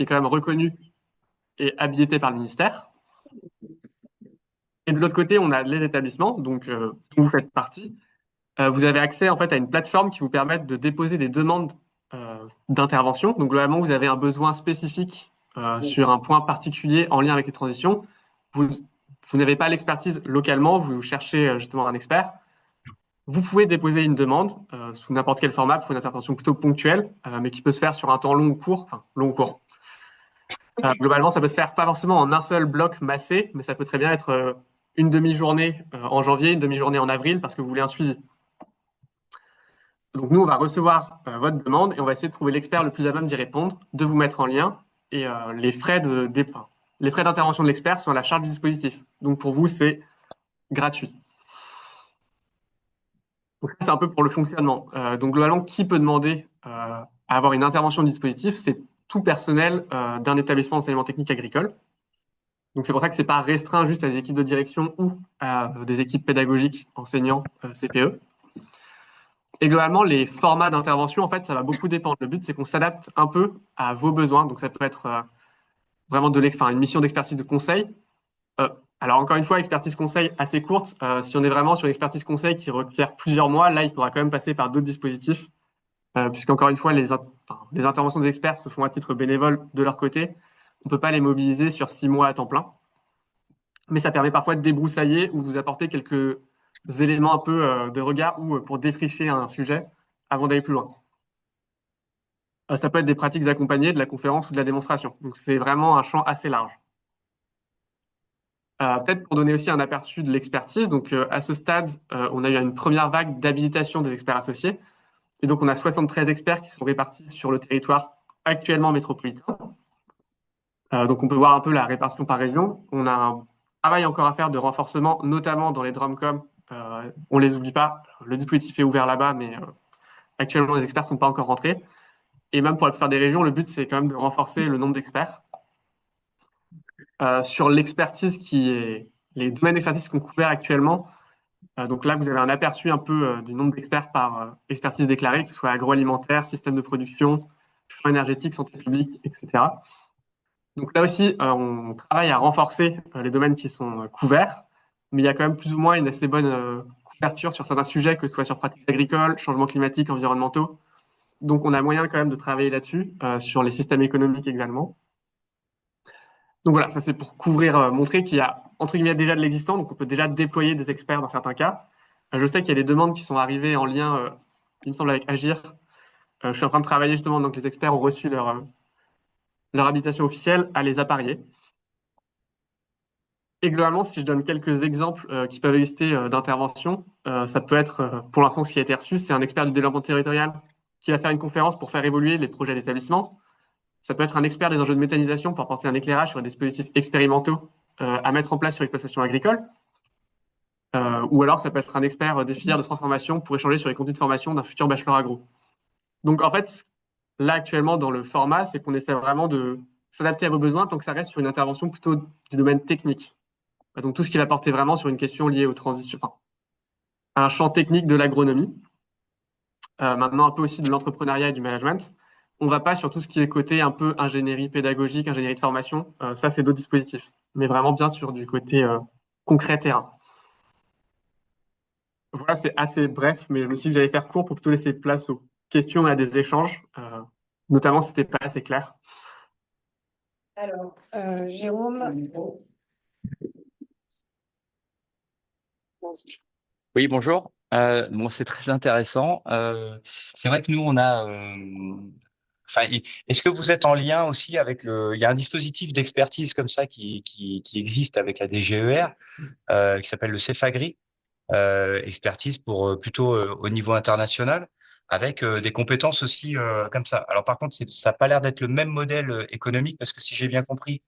qui est quand même reconnu et habilité par le ministère. Et de l'autre côté, on a les établissements, donc dont vous faites partie. Vous avez accès en fait à une plateforme qui vous permet de déposer des demandes d'intervention. Donc globalement, vous avez un besoin spécifique sur un point particulier en lien avec les transitions. Vous, vous n'avez pas l'expertise localement, vous cherchez justement un expert. Vous pouvez déposer une demande sous n'importe quel format pour une intervention plutôt ponctuelle, mais qui peut se faire sur un temps long ou court, enfin long ou court. Globalement, ça peut se faire pas forcément en un seul bloc massé, mais ça peut très bien être une demi-journée en janvier, une demi-journée en avril, parce que vous voulez un suivi. Donc nous, on va recevoir votre demande et on va essayer de trouver l'expert le plus à même d'y répondre, de vous mettre en lien, et les frais d'intervention de l'expert sont à la charge du dispositif. Donc pour vous, c'est gratuit. Donc c'est un peu pour le fonctionnement. Donc globalement, qui peut demander à avoir une intervention du dispositif? C'est tout personnel d'un établissement d'enseignement technique agricole. Donc c'est pour ça que c'est pas restreint juste à des équipes de direction ou à des équipes pédagogiques, enseignants, CPE. Et globalement, les formats d'intervention, en fait, ça va beaucoup dépendre. Le but, c'est qu'on s'adapte un peu à vos besoins. Donc ça peut être vraiment une mission d'expertise de conseil. Euh, alors encore une fois, expertise conseil assez courte. Si on est vraiment sur une expertise conseil qui requiert plusieurs mois, là, il faudra quand même passer par d'autres dispositifs. Puisqu'encore une fois, les interventions des experts se font à titre bénévole de leur côté. On peut pas les mobiliser sur 6 mois à temps plein. Mais ça permet parfois de débroussailler ou de vous apporter quelques éléments un peu de regard ou pour défricher un sujet avant d'aller plus loin. Ça peut être des pratiques accompagnées, de la conférence ou de la démonstration. Donc c'est vraiment un champ assez large. Peut-être pour donner aussi un aperçu de l'expertise. Donc à ce stade, on a eu une première vague d'habilitation des experts associés. Et donc on a 73 experts qui sont répartis sur le territoire actuellement métropolitain. Donc on peut voir un peu la répartition par région. On a un travail encore à faire de renforcement, notamment dans les DROMCOM. On les oublie pas. Le dispositif est ouvert là-bas, mais actuellement les experts sont pas encore rentrés. Et même pour la plupart des régions, le but c'est quand même de renforcer le nombre d'experts. Sur l'expertise les domaines d'expertise qu'on couvert actuellement. Donc là, vous avez un aperçu un peu du nombre d'experts par expertise déclarée, que ce soit agroalimentaire, système de production, champ énergétique, santé publique, etc. Donc là aussi, on travaille à renforcer les domaines qui sont couverts, mais il y a quand même plus ou moins une assez bonne couverture sur certains sujets, que ce soit sur pratiques agricoles, changements climatiques, environnementaux. Donc on a moyen quand même de travailler là-dessus, sur les systèmes économiques également. Donc voilà, ça c'est pour couvrir, montrer qu'il y a entre guillemets déjà de l'existant, donc on peut déjà déployer des experts dans certains cas. Je sais qu'il y a des demandes qui sont arrivées en lien, il me semble, avec Agir. Je suis en train de travailler justement, donc les experts ont reçu leur habilitation officielle à les apparier. Et globalement, si je donne quelques exemples qui peuvent exister d'intervention, ça peut être, pour l'instant, ce qui a été reçu, c'est un expert du développement territorial qui va faire une conférence pour faire évoluer les projets d'établissement. Ça peut être un expert des enjeux de méthanisation pour apporter un éclairage sur les dispositifs expérimentaux à mettre en place sur l'exploitation agricole. Ou alors, ça peut être un expert des filières de transformation pour échanger sur les contenus de formation d'un futur bachelor agro. Donc, en fait, là, actuellement, dans le format, c'est qu'on essaie vraiment de s'adapter à vos besoins tant que ça reste sur une intervention plutôt du domaine technique. Donc, tout ce qui va porter vraiment sur une question liée aux transitions, enfin, à un champ technique de l'agronomie. Maintenant, un peu aussi de l'entrepreneuriat et du management. On va pas sur tout ce qui est côté un peu ingénierie pédagogique, ingénierie de formation. Ça, c'est d'autres dispositifs. Mais vraiment bien sur du côté concret terrain. Voilà, c'est assez bref, mais je me suis dit que j'allais faire court pour plutôt laisser place aux questions et à des échanges. Notamment, c'était pas assez clair. Alors, Jérôme. Oui, bonjour. Bon, c'est très intéressant. C'est vrai que nous, on a. Enfin, est-ce que vous êtes en lien aussi avec le. Il y a un dispositif d'expertise comme ça qui existe avec la DGER, qui s'appelle le Cefagri, expertise pour plutôt au niveau international, avec des compétences aussi comme ça. Alors, par contre, ça n'a pas l'air d'être le même modèle économique, parce que si j'ai bien compris,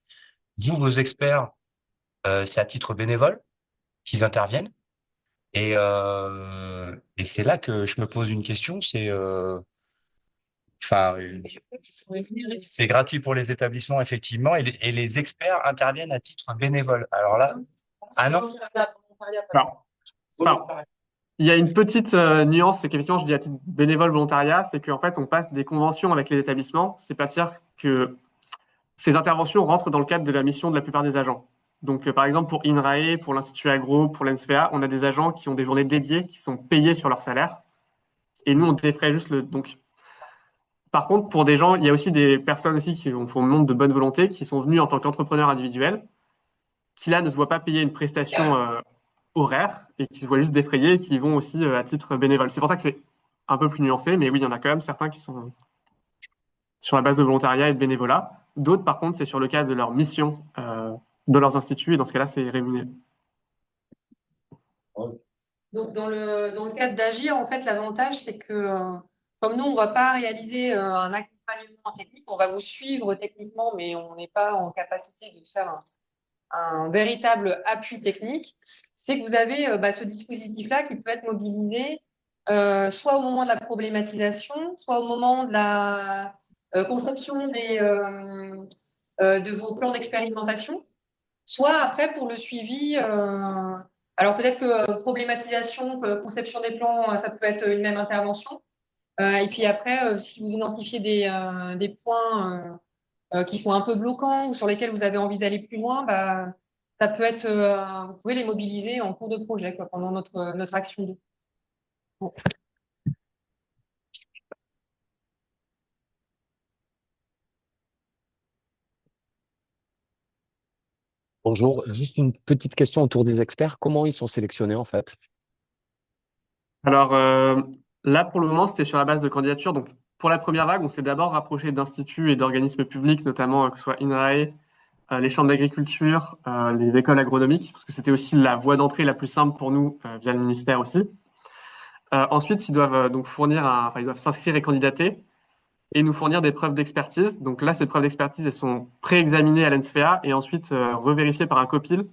vous, vos experts, c'est à titre bénévole qu'ils interviennent. Et c'est là que je me pose une question, enfin, c'est gratuit pour les établissements, effectivement, et les experts interviennent à titre bénévole. Alors là, ah non? Alors, alors, il y a une petite nuance, c'est qu'effectivement, je dis à titre bénévole volontariat, c'est qu'en fait, on passe des conventions avec les établissements. C'est pas dire que ces interventions rentrent dans le cadre de la mission de la plupart des agents. Donc, par exemple, pour INRAE, pour l'Institut Agro, pour l'NSPA, on a des agents qui ont des journées dédiées, qui sont payés sur leur salaire. Et nous, on défraie juste le. Donc, par contre, pour des gens, il y a aussi des personnes aussi qui font montre de bonne volonté, qui sont venus en tant qu'entrepreneurs individuels, qui là ne se voient pas payer une prestation horaire et qui se voient juste défrayés et qui vont aussi à titre bénévole. C'est pour ça que c'est un peu plus nuancé, mais oui, il y en a quand même certains qui sont sur la base de volontariat et de bénévolat. D'autres, par contre, c'est sur le cadre de leur mission dans leurs instituts et dans ce cas-là, c'est rémunéré. Donc, dans le cadre d'Agir, en fait, l'avantage, c'est que comme nous, on ne va pas réaliser un accompagnement technique, on va vous suivre techniquement, mais on n'est pas en capacité de faire un véritable appui technique. C'est que vous avez ce dispositif-là qui peut être mobilisé soit au moment de la problématisation, soit au moment de la conception de vos plans d'expérimentation, soit après pour le suivi. Alors peut-être que problématisation, conception des plans, ça peut être une même intervention. Et puis après, si vous identifiez des points qui sont un peu bloquants ou sur lesquels vous avez envie d'aller plus loin, ça peut être, vous pouvez les mobiliser en cours de projet, quoi, pendant notre action. Bonjour, juste une petite question autour des experts. Comment ils sont sélectionnés en fait? Alors là, pour le moment, c'était sur la base de candidature. Donc, pour la première vague, on s'est d'abord rapproché d'instituts et d'organismes publics, notamment que ce soit INRAE, les chambres d'agriculture, les écoles agronomiques, parce que c'était aussi la voie d'entrée la plus simple pour nous via le ministère aussi. Ensuite, ils doivent donc ils doivent s'inscrire et candidater et nous fournir des preuves d'expertise. Donc là, ces preuves d'expertise, elles sont pré-examinées à l'NSFEA et ensuite revérifiées par un COPIL,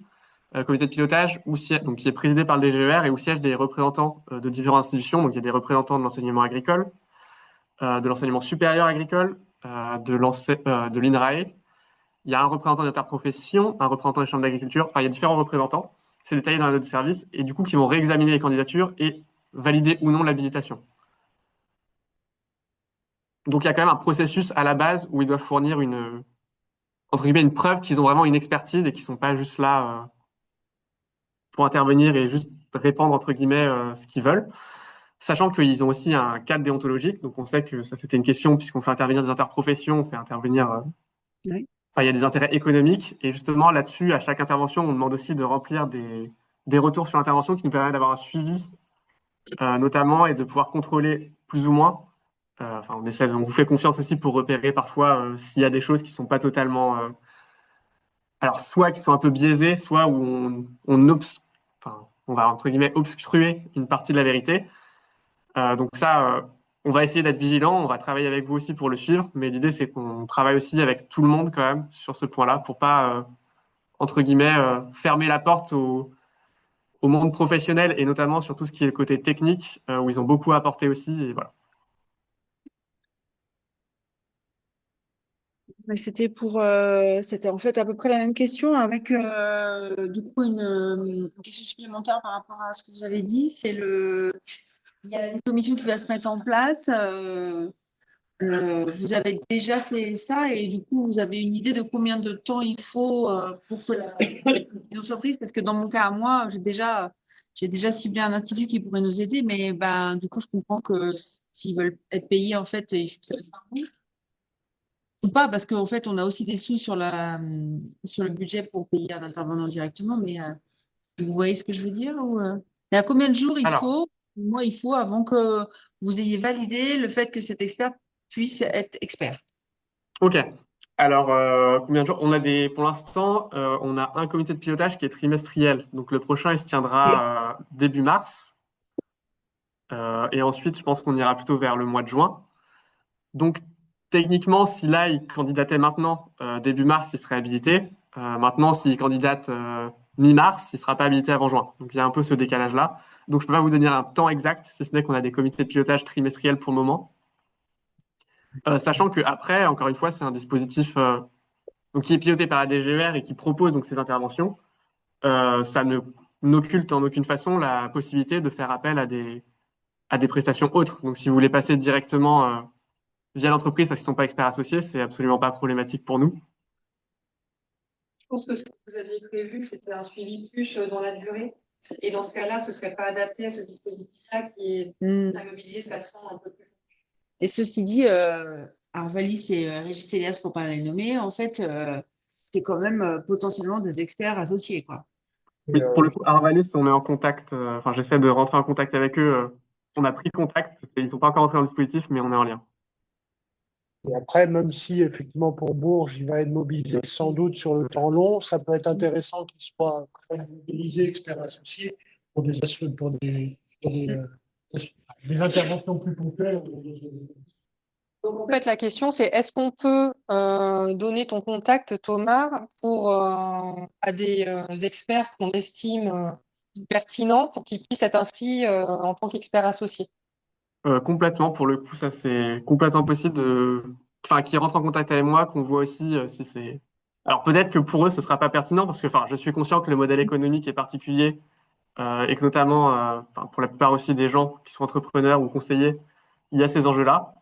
comité de pilotage, donc qui est présidé par le DGER et où siègent des représentants de différentes institutions. Donc il y a des représentants de l'enseignement agricole, de l'enseignement supérieur agricole, de l'INRAE. Il y a un représentant d'interprofession, un représentant des chambres d'agriculture. Enfin, il y a différents représentants. C'est détaillé dans la note de service et du coup qui vont réexaminer les candidatures et valider ou non l'habilitation. Donc il y a quand même un processus à la base où ils doivent fournir entre guillemets, une preuve qu'ils ont vraiment une expertise et qu'ils sont pas juste là pour intervenir et juste répandre entre guillemets ce qu'ils veulent. Sachant qu'ils ont aussi un cadre déontologique, donc on sait que ça c'était une question puisqu'on fait intervenir des interprofessions, on fait intervenir. Oui. Enfin, il y a des intérêts économiques et justement là-dessus, à chaque intervention, on demande aussi de remplir des retours sur l'intervention qui nous permettent d'avoir un suivi notamment et de pouvoir contrôler plus ou moins. Enfin, on vous fait confiance aussi pour repérer parfois s'il y a des choses qui sont pas totalement, alors soit qui sont un peu biaisées, soit où on va entre guillemets obstruer une partie de la vérité. Donc ça, on va essayer d'être vigilant, on va travailler avec vous aussi pour le suivre, mais l'idée c'est qu'on travaille aussi avec tout le monde quand même sur ce point-là pour pas entre guillemets fermer la porte au monde professionnel et notamment sur tout ce qui est le côté technique où ils ont beaucoup à apporter aussi et voilà. Mais c'était en fait à peu près la même question avec du coup une question supplémentaire par rapport à ce que vous avez dit. Il y a une commission qui va se mettre en place. Vous avez déjà fait ça et du coup vous avez une idée de combien de temps il faut pour que l'entreprise, parce que dans mon cas à moi, j'ai déjà ciblé un institut qui pourrait nous aider, mais ben du coup je comprends que s'ils veulent être payés en fait, il faut que ça soit ou pas, parce qu'en fait, on a aussi des sous sur le budget pour payer un intervenant directement, mais vous voyez ce que je veux dire et à combien de jours Alors, il faut avant que vous ayez validé le fait que cet expert puisse être expert? ok. Alors, combien de jours? Pour l'instant, on a un comité de pilotage qui est trimestriel. Donc, le prochain, il se tiendra début mars. Et ensuite, je pense qu'on ira plutôt vers le mois de juin. Donc, techniquement, si là, il candidatait maintenant, début mars, il serait habilité. Maintenant, s'il candidate mi-mars, il ne sera pas habilité avant juin. Donc, il y a un peu ce décalage-là. Donc, je ne peux pas vous donner un temps exact, si ce n'est qu'on a des comités de pilotage trimestriels pour le moment. Sachant qu'après, encore une fois, c'est un dispositif donc, qui est piloté par la DGER et qui propose donc ces interventions. Ça ne n'occulte en aucune façon la possibilité de faire appel à des prestations autres. Donc, si vous voulez passer directement via l'entreprise parce qu'ils ne sont pas experts associés, c'est absolument pas problématique pour nous. pense que ce que vous aviez prévu, que c'était un suivi plus dans la durée. Et dans ce cas-là, ce ne serait pas adapté à ce dispositif-là qui est à mobiliser de façon un peu plus. Et ceci dit, Arvalis et Régis Elias, pour pas les nommer, en fait, c'est quand même potentiellement des experts associés, quoi. Oui, pour le coup, Arvalis, on est en contact. Enfin, j'essaie de rentrer en contact avec eux. On a pris contact. Ils ne sont pas encore entrés dans le dispositif, mais on est en lien. Et après, même si effectivement pour Bourges, il va être mobilisé sans doute sur le temps long, ça peut être intéressant qu'il soit quand même mobilisé, expert associé, pour des interventions plus ponctuelles. Donc, en fait, la question, c'est est-ce qu'on peut donner ton contact, Thomas, à des experts qu'on estime pertinents pour qu'ils puissent être inscrits en tant qu'experts associés? Complètement, pour le coup, ça c'est complètement possible enfin, qu'ils rentrent en contact avec moi, qu'on voit aussi si c'est. Alors peut-être que pour eux, ce sera pas pertinent parce que, enfin, je suis conscient que le modèle économique est particulier et que notamment, enfin, pour la plupart aussi des gens qui sont entrepreneurs ou conseillers, il y a ces enjeux-là.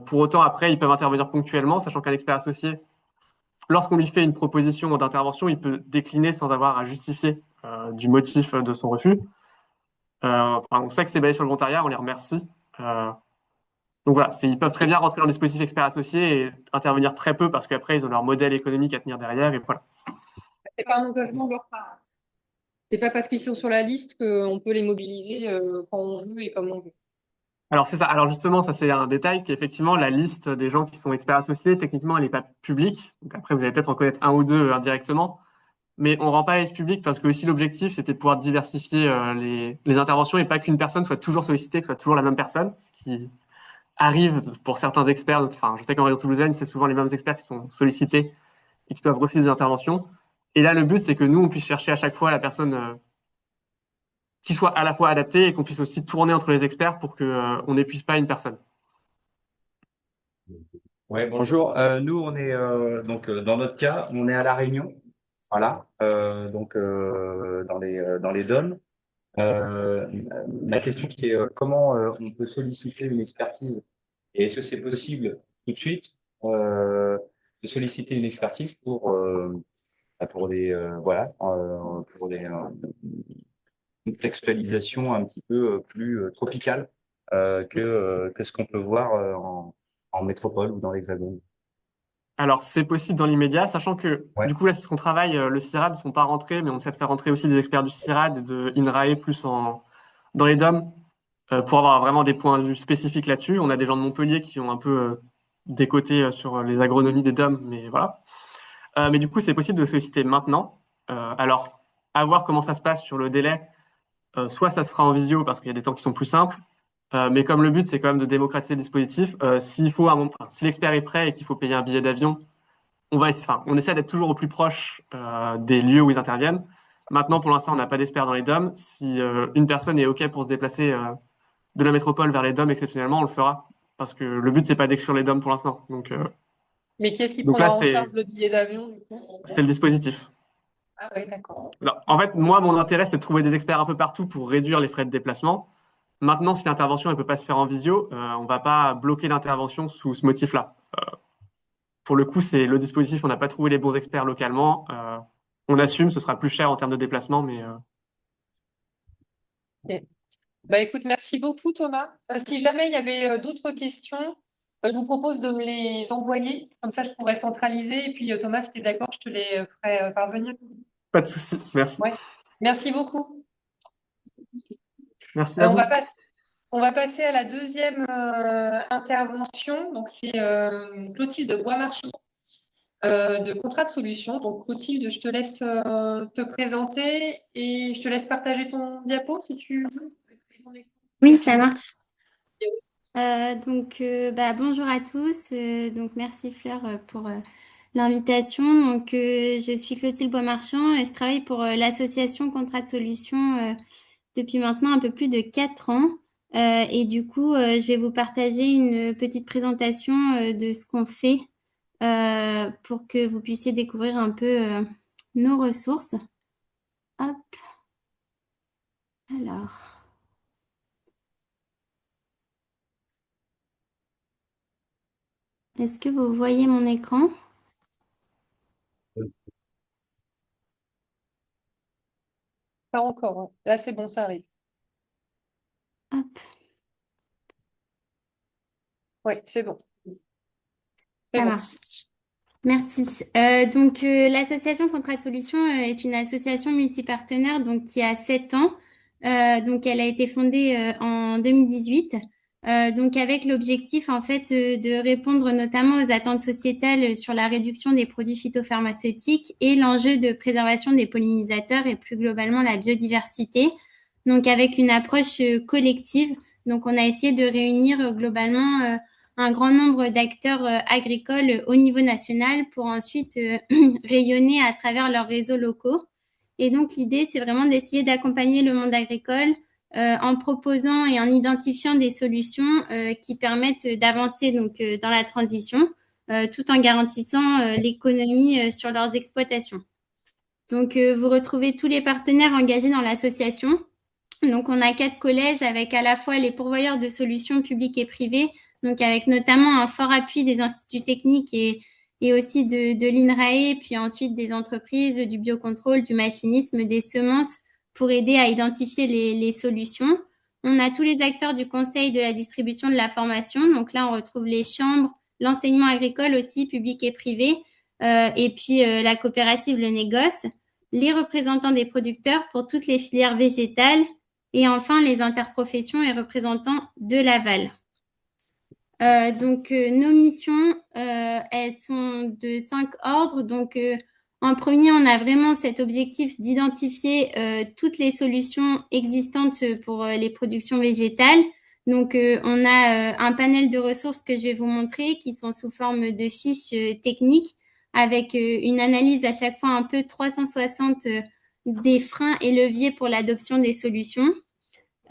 Pour autant, après, ils peuvent intervenir ponctuellement, sachant qu'un expert associé, lorsqu'on lui fait une proposition d'intervention, il peut décliner sans avoir à justifier du motif de son refus. Enfin, on sait que c'est basé sur le volontariat, on les remercie. Euh, donc voilà, ils peuvent très bien rentrer dans le dispositif expert associé et intervenir très peu parce qu'après, ils ont leur modèle économique à tenir derrière et voilà. C'est pas un engagement de leur part. C'est pas parce qu'ils sont sur la liste qu'on peut les mobiliser quand on veut et comme on veut. Alors c'est ça. Alors justement, ça c'est un détail qu'effectivement, la liste des gens qui sont experts associés, techniquement, elle n'est pas publique. Donc après, vous allez peut-être en connaître un ou deux indirectement. Mais on rend pas la liste publique parce que aussi l'objectif, c'était de pouvoir diversifier les interventions et pas qu'une personne soit toujours sollicitée, que ce soit toujours la même personne, ce qui arrive pour certains experts. Enfin, je sais qu'en région toulousaine, c'est souvent les mêmes experts qui sont sollicités et qui doivent refuser des interventions. Et là, le but, c'est que nous, on puisse chercher à chaque fois la personne qui soit à la fois adaptée et qu'on puisse aussi tourner entre les experts pour que on n'épuise pas une personne. Ouais, bonjour. Nous, on est dans notre cas, on est à La Réunion, voilà, dans les DOM. Euh, la question c'est comment on peut solliciter une expertise et est-ce que c'est possible tout de suite de solliciter une expertise pour des pour des une textualisation un petit peu plus tropicale que ce qu'on peut voir en métropole ou dans l'Hexagone. Alors, c'est possible dans l'immédiat, sachant que Ouais. du coup, là, c'est ce qu'on travaille. Le CIRAD ne sont pas rentrés, mais on essaie de faire rentrer aussi des experts du CIRAD et de INRAE plus dans les DOM pour avoir vraiment des points de vue spécifiques là-dessus. On a des gens de Montpellier qui ont un peu décoté sur les agronomies des DOM, mais voilà. Mais du coup, c'est possible de le solliciter maintenant. Alors, à voir comment ça se passe sur le délai. Soit ça se fera en visio parce qu'il y a des temps qui sont plus simples, mais comme le but c'est quand même de démocratiser le dispositif, s'il faut enfin, si l'expert est prêt et qu'il faut payer un billet d'avion, enfin, on essaie d'être toujours au plus proche des lieux où ils interviennent. Maintenant, pour l'instant, on n'a pas d'expert dans les DOM. Si une personne est OK pour se déplacer de la métropole vers les DOM exceptionnellement, on le fera. Parce que le but, c'est pas d'exclure les DOM pour l'instant. Mais qui est-ce qui Donc là, prendra en charge le billet d'avion, du coup? c'est le dispositif. Ah ouais, d'accord. Non, en fait, moi, mon intérêt, c'est de trouver des experts un peu partout pour réduire les frais de déplacement. Maintenant, si l'intervention ne peut pas se faire en visio, on va pas bloquer l'intervention sous ce motif-là. Pour le coup, c'est le dispositif, on n'a pas trouvé les bons experts localement. On assume, ce sera plus cher en termes de déplacement, mais Ok. Bah, écoute, merci beaucoup, Thomas. Si jamais il y avait d'autres questions, je vous propose de me les envoyer. Comme ça, je pourrais centraliser. Et puis, Thomas, si tu es d'accord, je te les ferai parvenir. pas de souci. Merci. Ouais. Merci beaucoup. Merci à On vous. va on va passer à la deuxième intervention. Donc, c'est Clotilde Boismarchand de Contrat de Solutions. Donc, Clotilde, je te laisse te présenter et je te laisse partager ton diapo si tu veux. Oui, ça marche. Bonjour à tous. Merci Fleur pour l'invitation. Je suis Clotilde Beaumarchand et je travaille pour l'association Contrat de Solutions depuis maintenant un peu plus de 4 ans. Je vais vous partager une petite présentation de ce qu'on fait pour que vous puissiez découvrir un peu nos ressources. Hop, alors. Est-ce que vous voyez mon écran? Pas encore, hein. Là, c'est bon, ça arrive. Hop. Oui, c'est bon. C'est Ça bon. marche. Merci. Donc, l'association Contrat de Solutions est une association multipartenaire donc, qui a 7 ans. Donc, elle a été fondée en 2018. Donc, avec l'objectif en fait de répondre notamment aux attentes sociétales sur la réduction des produits phytopharmaceutiques et l'enjeu de préservation des pollinisateurs et plus globalement la biodiversité. Donc, avec une approche collective. Donc, on a essayé de réunir globalement un grand nombre d'acteurs agricoles au niveau national pour ensuite rayonner à travers leurs réseaux locaux. Et donc, l'idée, c'est vraiment d'essayer d'accompagner le monde agricole en proposant et en identifiant des solutions qui permettent d'avancer donc dans la transition tout en garantissant l'économie sur leurs exploitations. Donc, vous retrouvez tous les partenaires engagés dans l'association. Donc, on a 4 collèges avec à la fois les pourvoyeurs de solutions publiques et privées, donc avec notamment un fort appui des instituts techniques et aussi de l'INRAE, puis ensuite des entreprises, du biocontrôle, du machinisme, des semences pour aider à identifier les solutions. On a tous les acteurs du conseil de la distribution de la formation. Donc là, on retrouve les chambres, l'enseignement agricole aussi, public et privé, et puis la coopérative Le Négoce, les représentants des producteurs pour toutes les filières végétales, et enfin les interprofessions et représentants de l'aval. Donc, nos missions, elles sont de 5 ordres. Donc, en premier, on a vraiment cet objectif d'identifier toutes les solutions existantes pour les productions végétales. Donc, on a un panel de ressources que je vais vous montrer qui sont sous forme de fiches techniques avec une analyse à chaque fois un peu 360 des freins et leviers pour l'adoption des solutions.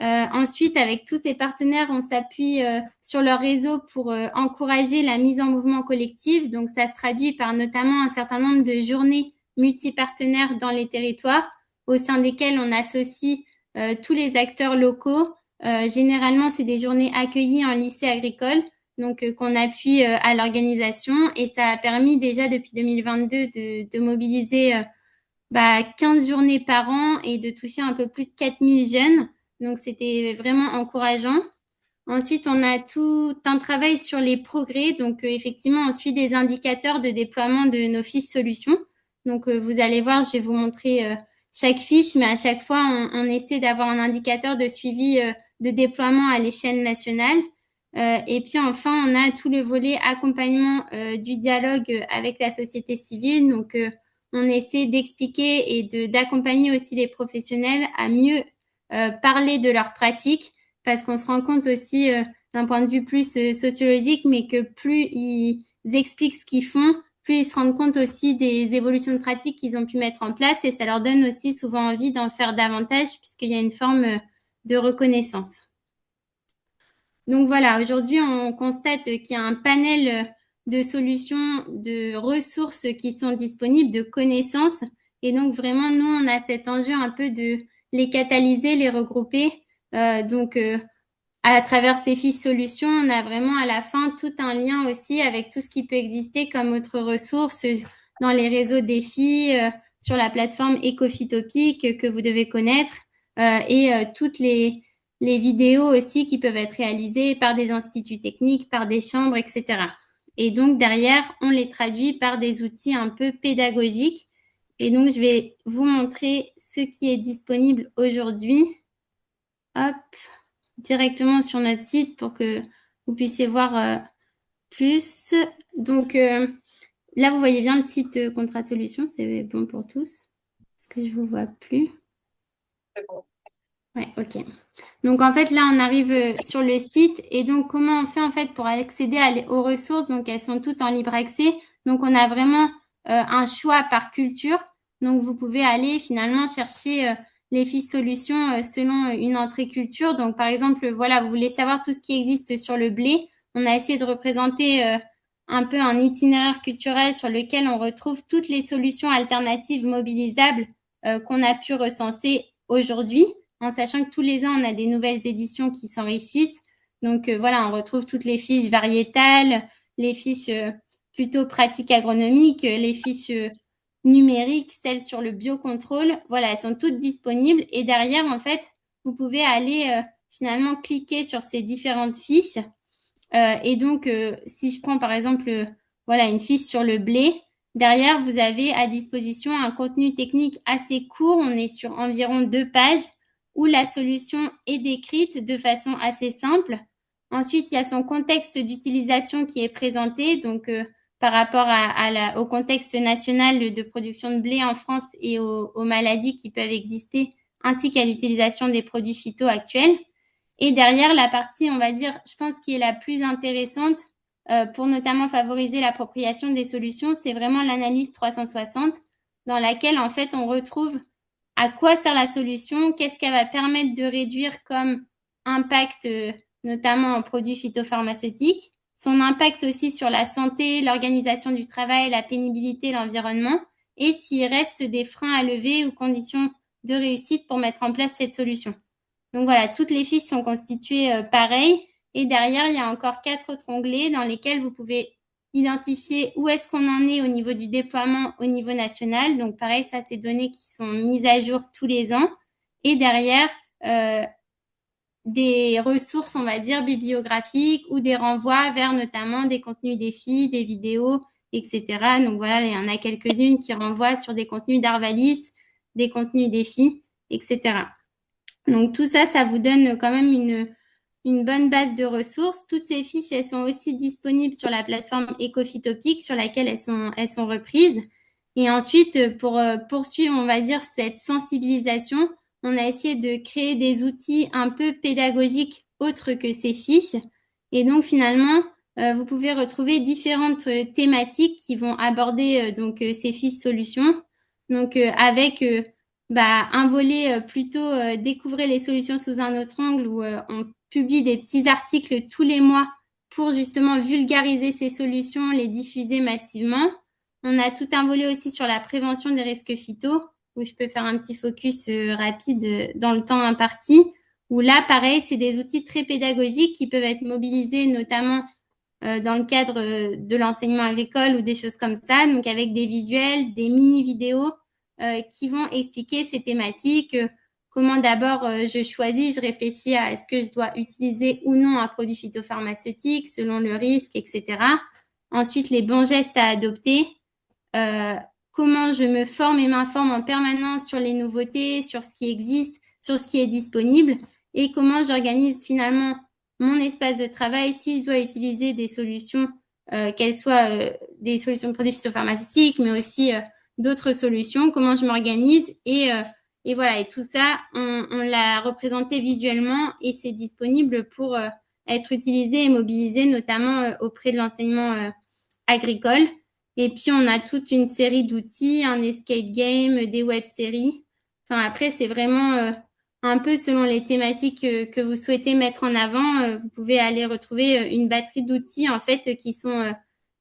Ensuite, avec tous ces partenaires, on s'appuie sur leur réseau pour encourager la mise en mouvement collectif. Donc, ça se traduit par notamment un certain nombre de journées multipartenaires dans les territoires, au sein desquelles on associe tous les acteurs locaux. Généralement, c'est des journées accueillies en lycée agricole, donc qu'on appuie à l'organisation. Et ça a permis déjà depuis 2022 de mobiliser 15 journées par an et de toucher un peu plus de 4000 jeunes. Donc, c'était vraiment encourageant. Ensuite, on a tout un travail sur les progrès. Donc, effectivement, on suit des indicateurs de déploiement de nos fiches solutions. Donc, vous allez voir, je vais vous montrer chaque fiche, mais à chaque fois, on essaie d'avoir un indicateur de suivi de déploiement à l'échelle nationale. Et puis, enfin, on a tout le volet accompagnement du dialogue avec la société civile. Donc, on essaie d'expliquer et d'accompagner aussi les professionnels à mieux parler de leurs pratiques, parce qu'on se rend compte aussi d'un point de vue plus sociologique, mais que plus ils expliquent ce qu'ils font, plus ils se rendent compte aussi des évolutions de pratiques qu'ils ont pu mettre en place, et ça leur donne aussi souvent envie d'en faire davantage, puisqu'il y a une forme de reconnaissance. Donc voilà, aujourd'hui, on constate qu'il y a un panel de solutions, de ressources qui sont disponibles, de connaissances. Et donc vraiment, nous, on a cet enjeu un peu de les catalyser, les regrouper. Donc, à travers ces fiches solutions, on a vraiment à la fin tout un lien aussi avec tout ce qui peut exister comme autres ressources dans les réseaux défis, sur la plateforme Ecophytopic que vous devez connaître, et toutes les vidéos aussi qui peuvent être réalisées par des instituts techniques, par des chambres, etc. Et donc, derrière, on les traduit par des outils un peu pédagogiques. Et donc, je vais vous montrer ce qui est disponible aujourd'hui. Hop, directement sur notre site pour que vous puissiez voir plus. Donc, là, vous voyez bien le site Contrat de Solutions. C'est bon pour tous. Est-ce que je vous vois plus? C'est bon. Ouais, ok. Donc, en fait, là, on arrive sur le site. Et donc, comment on fait, en fait, pour accéder aux ressources? Donc, elles sont toutes en libre accès. Donc, on a vraiment un choix par culture. Donc, vous pouvez aller, finalement, chercher les fiches solutions selon une entrée culture. Donc, par exemple, voilà, vous voulez savoir tout ce qui existe sur le blé. On a essayé de représenter un peu un itinéraire culturel sur lequel on retrouve toutes les solutions alternatives mobilisables qu'on a pu recenser aujourd'hui, en sachant que tous les ans, on a des nouvelles éditions qui s'enrichissent. Donc, voilà, on retrouve toutes les fiches variétales, les fiches plutôt pratiques agronomiques, les fiches numériques, celles sur le biocontrôle, voilà, elles sont toutes disponibles. Et derrière, en fait, vous pouvez aller finalement cliquer sur ces différentes fiches. Et donc, si je prends par exemple, voilà, une fiche sur le blé, derrière, vous avez à disposition un contenu technique assez court. On est sur environ 2 pages où la solution est décrite de façon assez simple. Ensuite, il y a son contexte d'utilisation qui est présenté, donc par rapport au contexte national de production de blé en France et aux maladies qui peuvent exister, ainsi qu'à l'utilisation des produits phyto actuels. Et derrière, la partie, on va dire, je pense qui est la plus intéressante pour notamment favoriser l'appropriation des solutions, c'est vraiment l'analyse 360 dans laquelle, en fait, on retrouve à quoi sert la solution, qu'est-ce qu'elle va permettre de réduire comme impact, notamment en produits phytopharmaceutiques, son impact aussi sur la santé, l'organisation du travail, la pénibilité, l'environnement, et s'il reste des freins à lever ou conditions de réussite pour mettre en place cette solution. Donc voilà, toutes les fiches sont constituées pareil. Et derrière, il y a encore 4 autres onglets dans lesquels vous pouvez identifier où est-ce qu'on en est au niveau du déploiement au niveau national. Donc pareil, ça, c'est données qui sont mises à jour tous les ans. Et derrière, des ressources, on va dire, bibliographiques ou des renvois vers notamment des contenus défis, des vidéos, etc. Donc voilà, il y en a quelques-unes qui renvoient sur des contenus d'Arvalis, des contenus défis, etc. Donc tout ça, ça vous donne quand même une bonne base de ressources. Toutes ces fiches, elles sont aussi disponibles sur la plateforme Ecophytopic sur laquelle elles sont reprises. Et ensuite, pour poursuivre, on va dire, cette sensibilisation, on a essayé de créer des outils un peu pédagogiques autres que ces fiches. Et donc finalement, vous pouvez retrouver différentes thématiques qui vont aborder donc ces fiches solutions. Donc avec un volet plutôt découvrir les solutions sous un autre angle où on publie des petits articles tous les mois pour justement vulgariser ces solutions, les diffuser massivement. On a tout un volet aussi sur la prévention des risques phyto où je peux faire un petit focus rapide dans le temps imparti. Où là, pareil, c'est des outils très pédagogiques qui peuvent être mobilisés notamment dans le cadre de l'enseignement agricole ou des choses comme ça, donc avec des visuels, des mini-vidéos qui vont expliquer ces thématiques, comment d'abord je choisis, je réfléchis à est-ce que je dois utiliser ou non un produit phytopharmaceutique selon le risque, etc. Ensuite, les bons gestes à adopter, comment je me forme et m'informe en permanence sur les nouveautés, sur ce qui existe, sur ce qui est disponible et comment j'organise finalement mon espace de travail si je dois utiliser des solutions, qu'elles soient des solutions de produits phytopharmaceutiques, mais aussi d'autres solutions, comment je m'organise et voilà, et tout ça, on l'a représenté visuellement et c'est disponible pour être utilisé et mobilisé notamment auprès de l'enseignement agricole. Et puis, on a toute une série d'outils, un escape game, des web-séries. Enfin, après, c'est vraiment un peu selon les thématiques que vous souhaitez mettre en avant. Vous pouvez aller retrouver une batterie d'outils, en fait, qui sont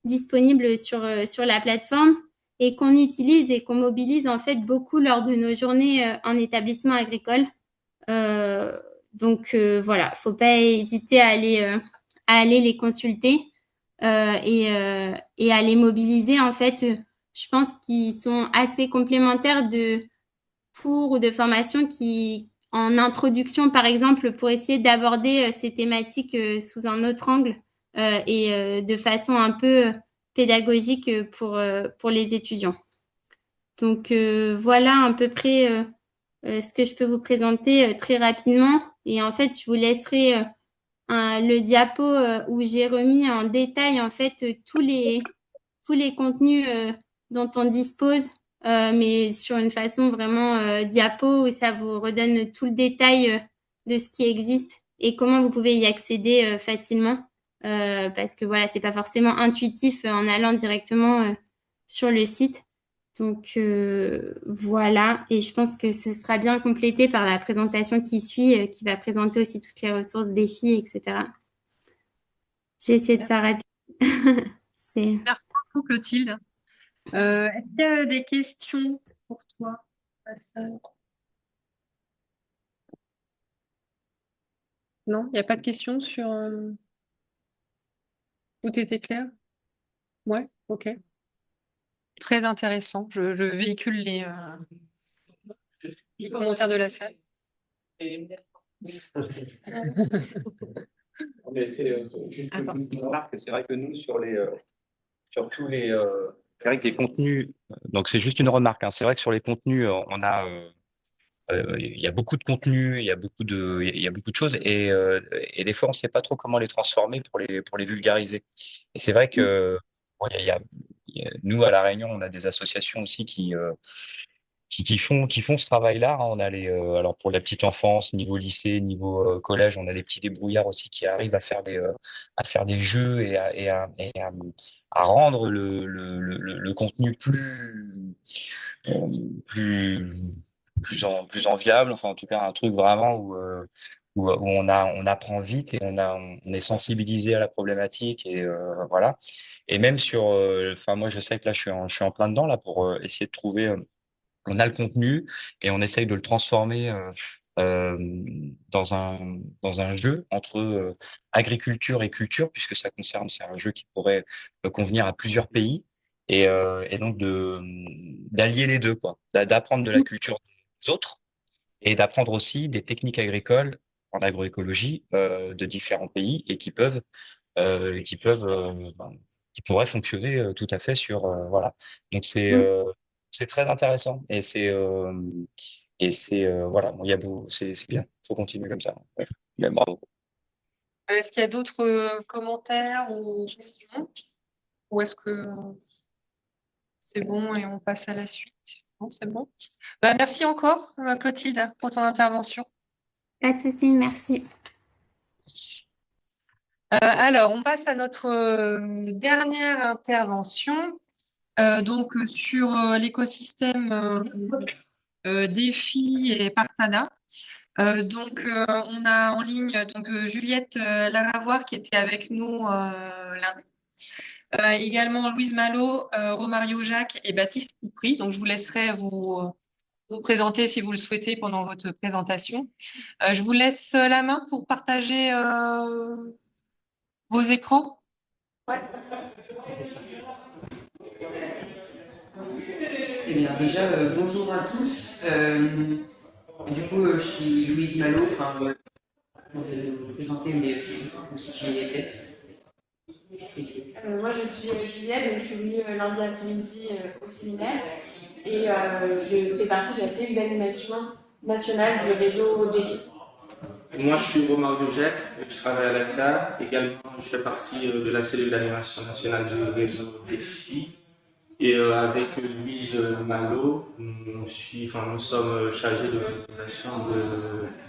disponibles sur la plateforme et qu'on utilise et qu'on mobilise, en fait, beaucoup lors de nos journées en établissement agricole. Donc, voilà, faut pas hésiter à aller les consulter et à les mobiliser. En fait, je pense qu'ils sont assez complémentaires de cours ou de formations qui, en introduction par exemple, pour essayer d'aborder ces thématiques sous un autre angle et de façon un peu pédagogique pour les étudiants. Donc voilà à peu près ce que je peux vous présenter très rapidement. Et en fait, je vous laisserai le diapo où j'ai remis en détail en fait tous les contenus dont on dispose, mais sur une façon vraiment diapo où ça vous redonne tout le détail de ce qui existe et comment vous pouvez y accéder facilement. Parce que voilà, c'est pas forcément intuitif en allant directement sur le site. Donc voilà, et je pense que ce sera bien complété par la présentation qui suit, qui va présenter aussi toutes les ressources, défis, etc. J'ai essayé de faire rapide. Merci beaucoup, Clotilde. Est-ce qu'il y a des questions pour toi, ma sœur? Non, il n'y a pas de questions sur... Tout était clair? Ouais, ok. Très intéressant. Je véhicule les commentaires de la salle. Mais Attends. une remarque, c'est vrai que nous, sur tous les, c'est vrai que les contenus, donc c'est juste une remarque, hein, c'est vrai que sur les contenus, il y a beaucoup de contenus, il y a beaucoup de choses et des fois, on ne sait pas trop comment les transformer pour les vulgariser. Et c'est vrai que, bon, nous, à La Réunion, on a des associations aussi qui font ce travail-là, hein. On a alors pour la petite enfance, niveau lycée, niveau collège, on a des petits débrouillards aussi qui arrivent à faire des jeux à rendre le contenu euh, plus, plus enviable. Enfin, en tout cas, un truc vraiment où on apprend vite et on est sensibilisé à la problématique et voilà. Et même enfin, moi, je sais que là, je suis en plein dedans là pour essayer de trouver. On a le contenu et on essaye de le transformer euh, dans un jeu entre agriculture et culture, puisque c'est un jeu qui pourrait convenir à plusieurs pays, et donc d'allier les deux, quoi, d'apprendre de la culture des autres et d'apprendre aussi des techniques agricoles en agroécologie de différents pays et qui peuvent qui pourraient fonctionner tout à fait sur voilà. Donc c'est très intéressant et c'est voilà, bon, il y a c'est bien, faut continuer comme ça. Ouais. Mais bravo. Est-ce qu'il y a d'autres commentaires ou questions? Ou est-ce que c'est bon et on passe à la suite? Non, c'est bon. Bah, merci encore, Clotilde, pour ton intervention. Pas de souci, merci. Alors, on passe à notre dernière intervention. Donc, sur l'écosystème DEFI et Parsada. On a en ligne Juliette Laravoire qui était avec nous lundi. Également Louise Malo, Romario Jacques et Baptiste Coupry. Donc, je vous laisserai vous présenter si vous le souhaitez pendant votre présentation. Je vous laisse la main pour partager vos écrans. Eh bien, déjà, bonjour à tous. Je suis Louise Malo. Enfin, je vais vous présenter, mais c'est comme si j'ai les têtes. Moi, je suis Juliette, donc je suis venue lundi après-midi au séminaire et je fais partie de la cellule d'animation nationale du réseau DEFI. Moi, je suis Romario Jacques, je travaille à l'ACTA. Également, je fais partie de la cellule d'animation nationale du réseau DEFI. Et avec Louise Malo, nous sommes chargés de l'organisation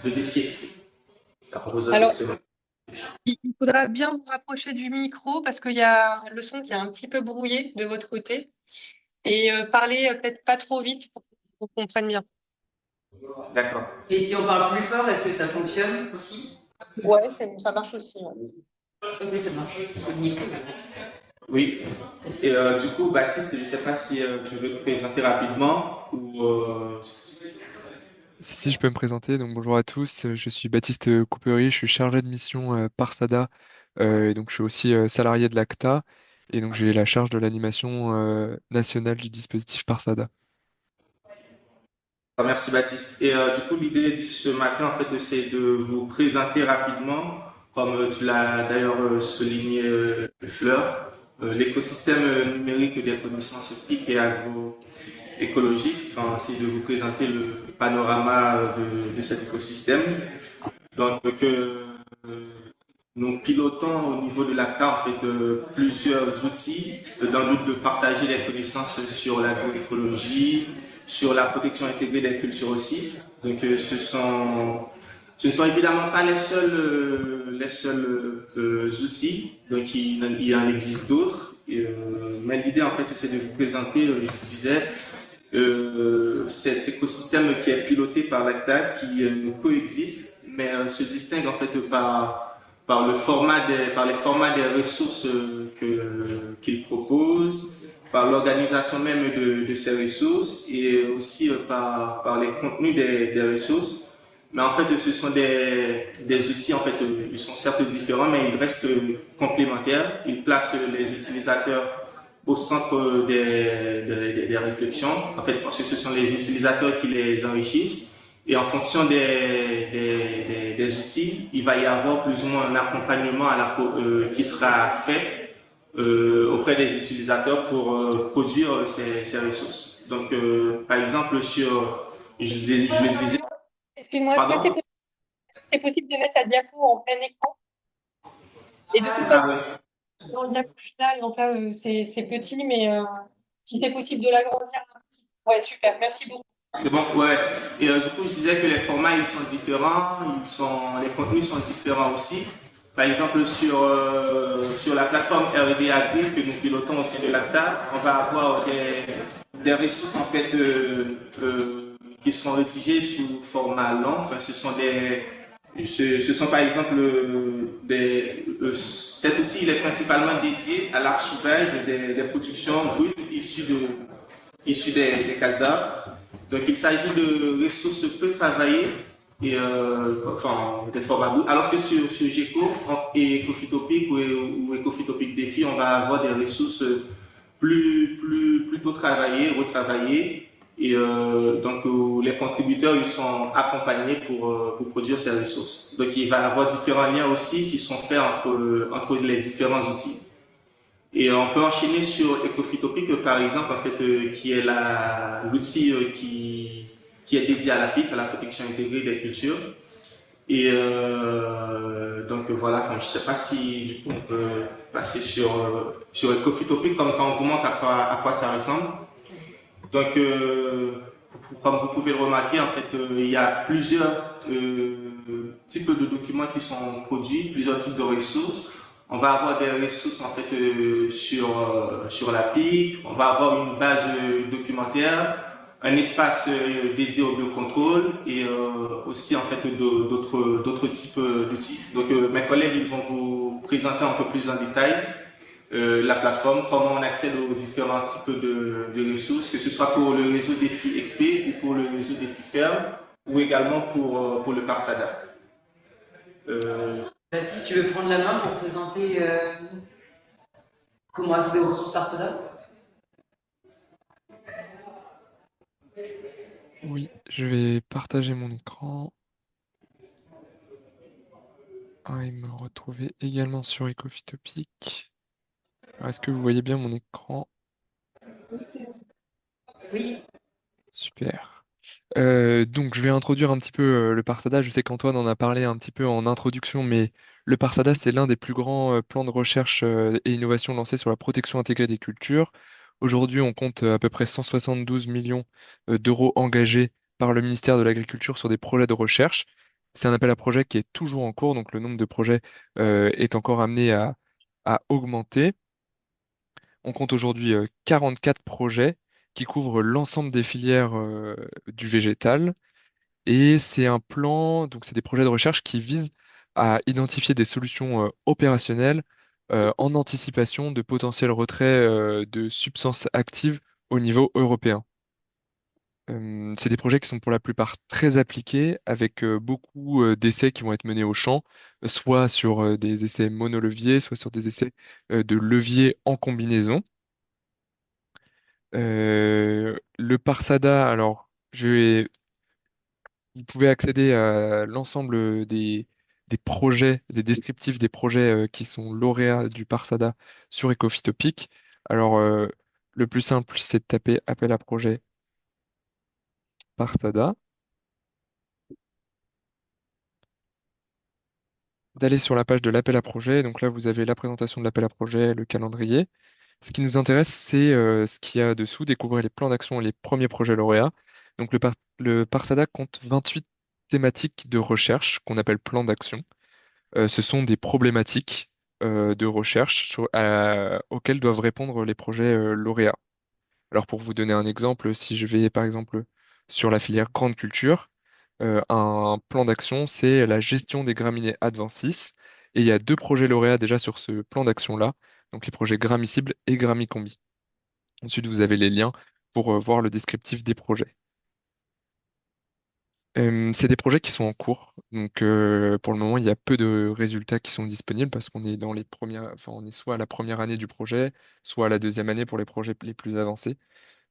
de défis extrêmes. Alors, il faudra bien vous rapprocher du micro parce qu'il y a le son qui est un petit peu brouillé de votre côté. Et parler peut-être pas trop vite pour qu'on comprenne bien. D'accord. Et si on parle plus fort, est-ce que ça fonctionne aussi? Ouais, c'est bon, ça marche aussi. Ouais. Ok, ça marche. Parce que le micro. Oui. Et du coup, Baptiste, je ne sais pas si tu veux te présenter rapidement ou. Si, je peux me présenter. Donc, bonjour à tous. Je suis Baptiste Coupery. Je suis chargé de mission Parsada. Et donc, je suis aussi salarié de l'ACTA. Et donc, j'ai la charge de l'animation nationale du dispositif Parsada. Merci Baptiste. Et du coup, l'idée de ce matin, en fait, c'est de vous présenter rapidement, comme tu l'as d'ailleurs souligné, Fleur, l'écosystème numérique des connaissances TIC et agroécologiques. Enfin, c'est de vous présenter le panorama de cet écosystème. Donc, nous pilotons au niveau de l'ACTA, en fait, plusieurs outils dans le but de partager les connaissances sur l'agroécologie, sur la protection intégrée des cultures aussi. Donc, ce ne sont évidemment pas les seuls outils. Donc, il en existe d'autres. Mais l'idée, en fait, c'est de vous présenter, je disais, cet écosystème qui est piloté par l'ACTA, qui coexiste, mais se distingue, en fait, par les formats des ressources qu'il propose, par l'organisation même de ces ressources et aussi par les contenus des ressources. Mais en fait, ce sont des outils, en fait, ils sont certes différents, mais ils restent complémentaires. Ils placent les utilisateurs au centre des réflexions, en fait, parce que ce sont les utilisateurs qui les enrichissent. Et en fonction des outils, il va y avoir plus ou moins un accompagnement qui sera fait auprès des utilisateurs pour produire ces ressources. Donc, par exemple, je le disais, Excuse-moi, pardon? est-ce que c'est possible de mettre la diapo en plein écran? Et de toute Ah façon, ouais. dans le diapo final, donc là, c'est petit, mais si c'est possible de l'agrandir un petit peu. Ouais, super, merci beaucoup. C'est bon, ouais. Et du coup, je disais que les formats, ils sont différents, les contenus sont différents aussi. Par exemple, sur la plateforme R&D Agri que nous pilotons au sein de l'ACTA, on va avoir des ressources en fait qui seront rédigées sous format long. Enfin, ce sont par exemple cet outil il est principalement dédié à l'archivage des productions brutes issues des cases d'art. Donc, il s'agit de ressources peu travaillées et enfin, des formats bruts. Alors que sur GECO et Ecophytopic ou Ecophytopic Défi, on va avoir des ressources plutôt travaillées, retravaillées. Et donc, les contributeurs ils sont accompagnés pour produire ces ressources. Donc, il va y avoir différents liens aussi qui sont faits entre les différents outils. Et on peut enchaîner sur Ecophytopic, par exemple, en fait, qui est l'outil qui est dédié à la PIC, à la protection intégrée des cultures. Et donc voilà, enfin, je ne sais pas si du coup on peut passer sur Ecophytopic, comme ça on vous montre à quoi ça ressemble. Donc, comme vous pouvez le remarquer, en fait, il y a plusieurs types de documents qui sont produits, plusieurs types de ressources. On va avoir des ressources en fait sur la PIC, on va avoir une base documentaire, un espace dédié au biocontrôle et aussi en fait d'autres types d'outils. Donc mes collègues ils vont vous présenter un peu plus en détail la plateforme, comment on accède aux différents types de ressources, que ce soit pour le réseau Défi XP ou pour le réseau Défi Ferme ou également pour le Parsada. Baptiste, tu veux prendre la main pour présenter comment accéder aux ressources Parsada? Oui, je vais partager mon écran. Et me retrouver également sur Ecophytopic. Alors, est-ce que vous voyez bien mon écran? Oui. Super. Donc, je vais introduire un petit peu le Parsada. Je sais qu'Antoine en a parlé un petit peu en introduction, mais le Parsada, c'est l'un des plus grands plans de recherche et innovation lancés sur la protection intégrée des cultures. Aujourd'hui, on compte à peu près 172 millions d'euros engagés par le ministère de l'Agriculture sur des projets de recherche. C'est un appel à projet qui est toujours en cours, donc le nombre de projets est encore amené à augmenter. On compte aujourd'hui 44 projets qui couvrent l'ensemble des filières du végétal. Et c'est un plan, donc c'est des projets de recherche qui visent à identifier des solutions opérationnelles en anticipation de potentiels retraits de substances actives au niveau européen. C'est des projets qui sont pour la plupart très appliqués, avec beaucoup d'essais qui vont être menés au champ, soit sur des essais monoleviers, soit sur des essais de leviers en combinaison. Le Parsada, alors, vous pouvez accéder à l'ensemble des projets, des descriptifs des projets qui sont lauréats du Parsada sur Ecophytopic. Alors, le plus simple, c'est de taper appel à projet Parsada, d'aller sur la page de l'appel à projet. Donc là, vous avez la présentation de l'appel à projet, le calendrier. Ce qui nous intéresse, c'est ce qu'il y a dessous, découvrir les plans d'action et les premiers projets lauréats. Donc le Parsada compte 28 thématiques de recherche qu'on appelle plans d'action. Ce sont des problématiques de recherche auxquelles doivent répondre les projets lauréats. Alors pour vous donner un exemple, si je vais par exemple sur la filière grande culture, un plan d'action, c'est la gestion des graminées adventices. Et il y a deux projets lauréats déjà sur ce plan d'action-là, donc les projets Gramicible et Gramicombi. Ensuite, vous avez les liens pour voir le descriptif des projets. C'est des projets qui sont en cours. Donc, pour le moment, il y a peu de résultats qui sont disponibles parce qu'on est dans les premières, enfin, on est soit à la première année du projet, soit à la deuxième année pour les projets les plus avancés.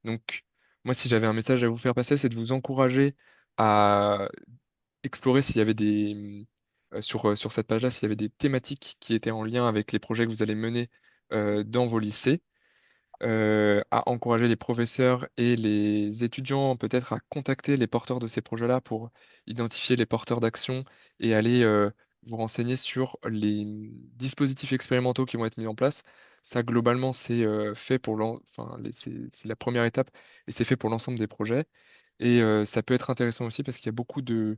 Donc, moi, si j'avais un message à vous faire passer, c'est de vous encourager à explorer s'il y avait sur cette page-là, s'il y avait des thématiques qui étaient en lien avec les projets que vous allez mener dans vos lycées, à encourager les professeurs et les étudiants peut-être à contacter les porteurs de ces projets-là pour identifier les porteurs d'action et aller vous renseigner sur les dispositifs expérimentaux qui vont être mis en place. Ça, globalement, c'est fait pour enfin, c'est la première étape et c'est fait pour l'ensemble des projets. Et ça peut être intéressant aussi parce qu'il y a beaucoup de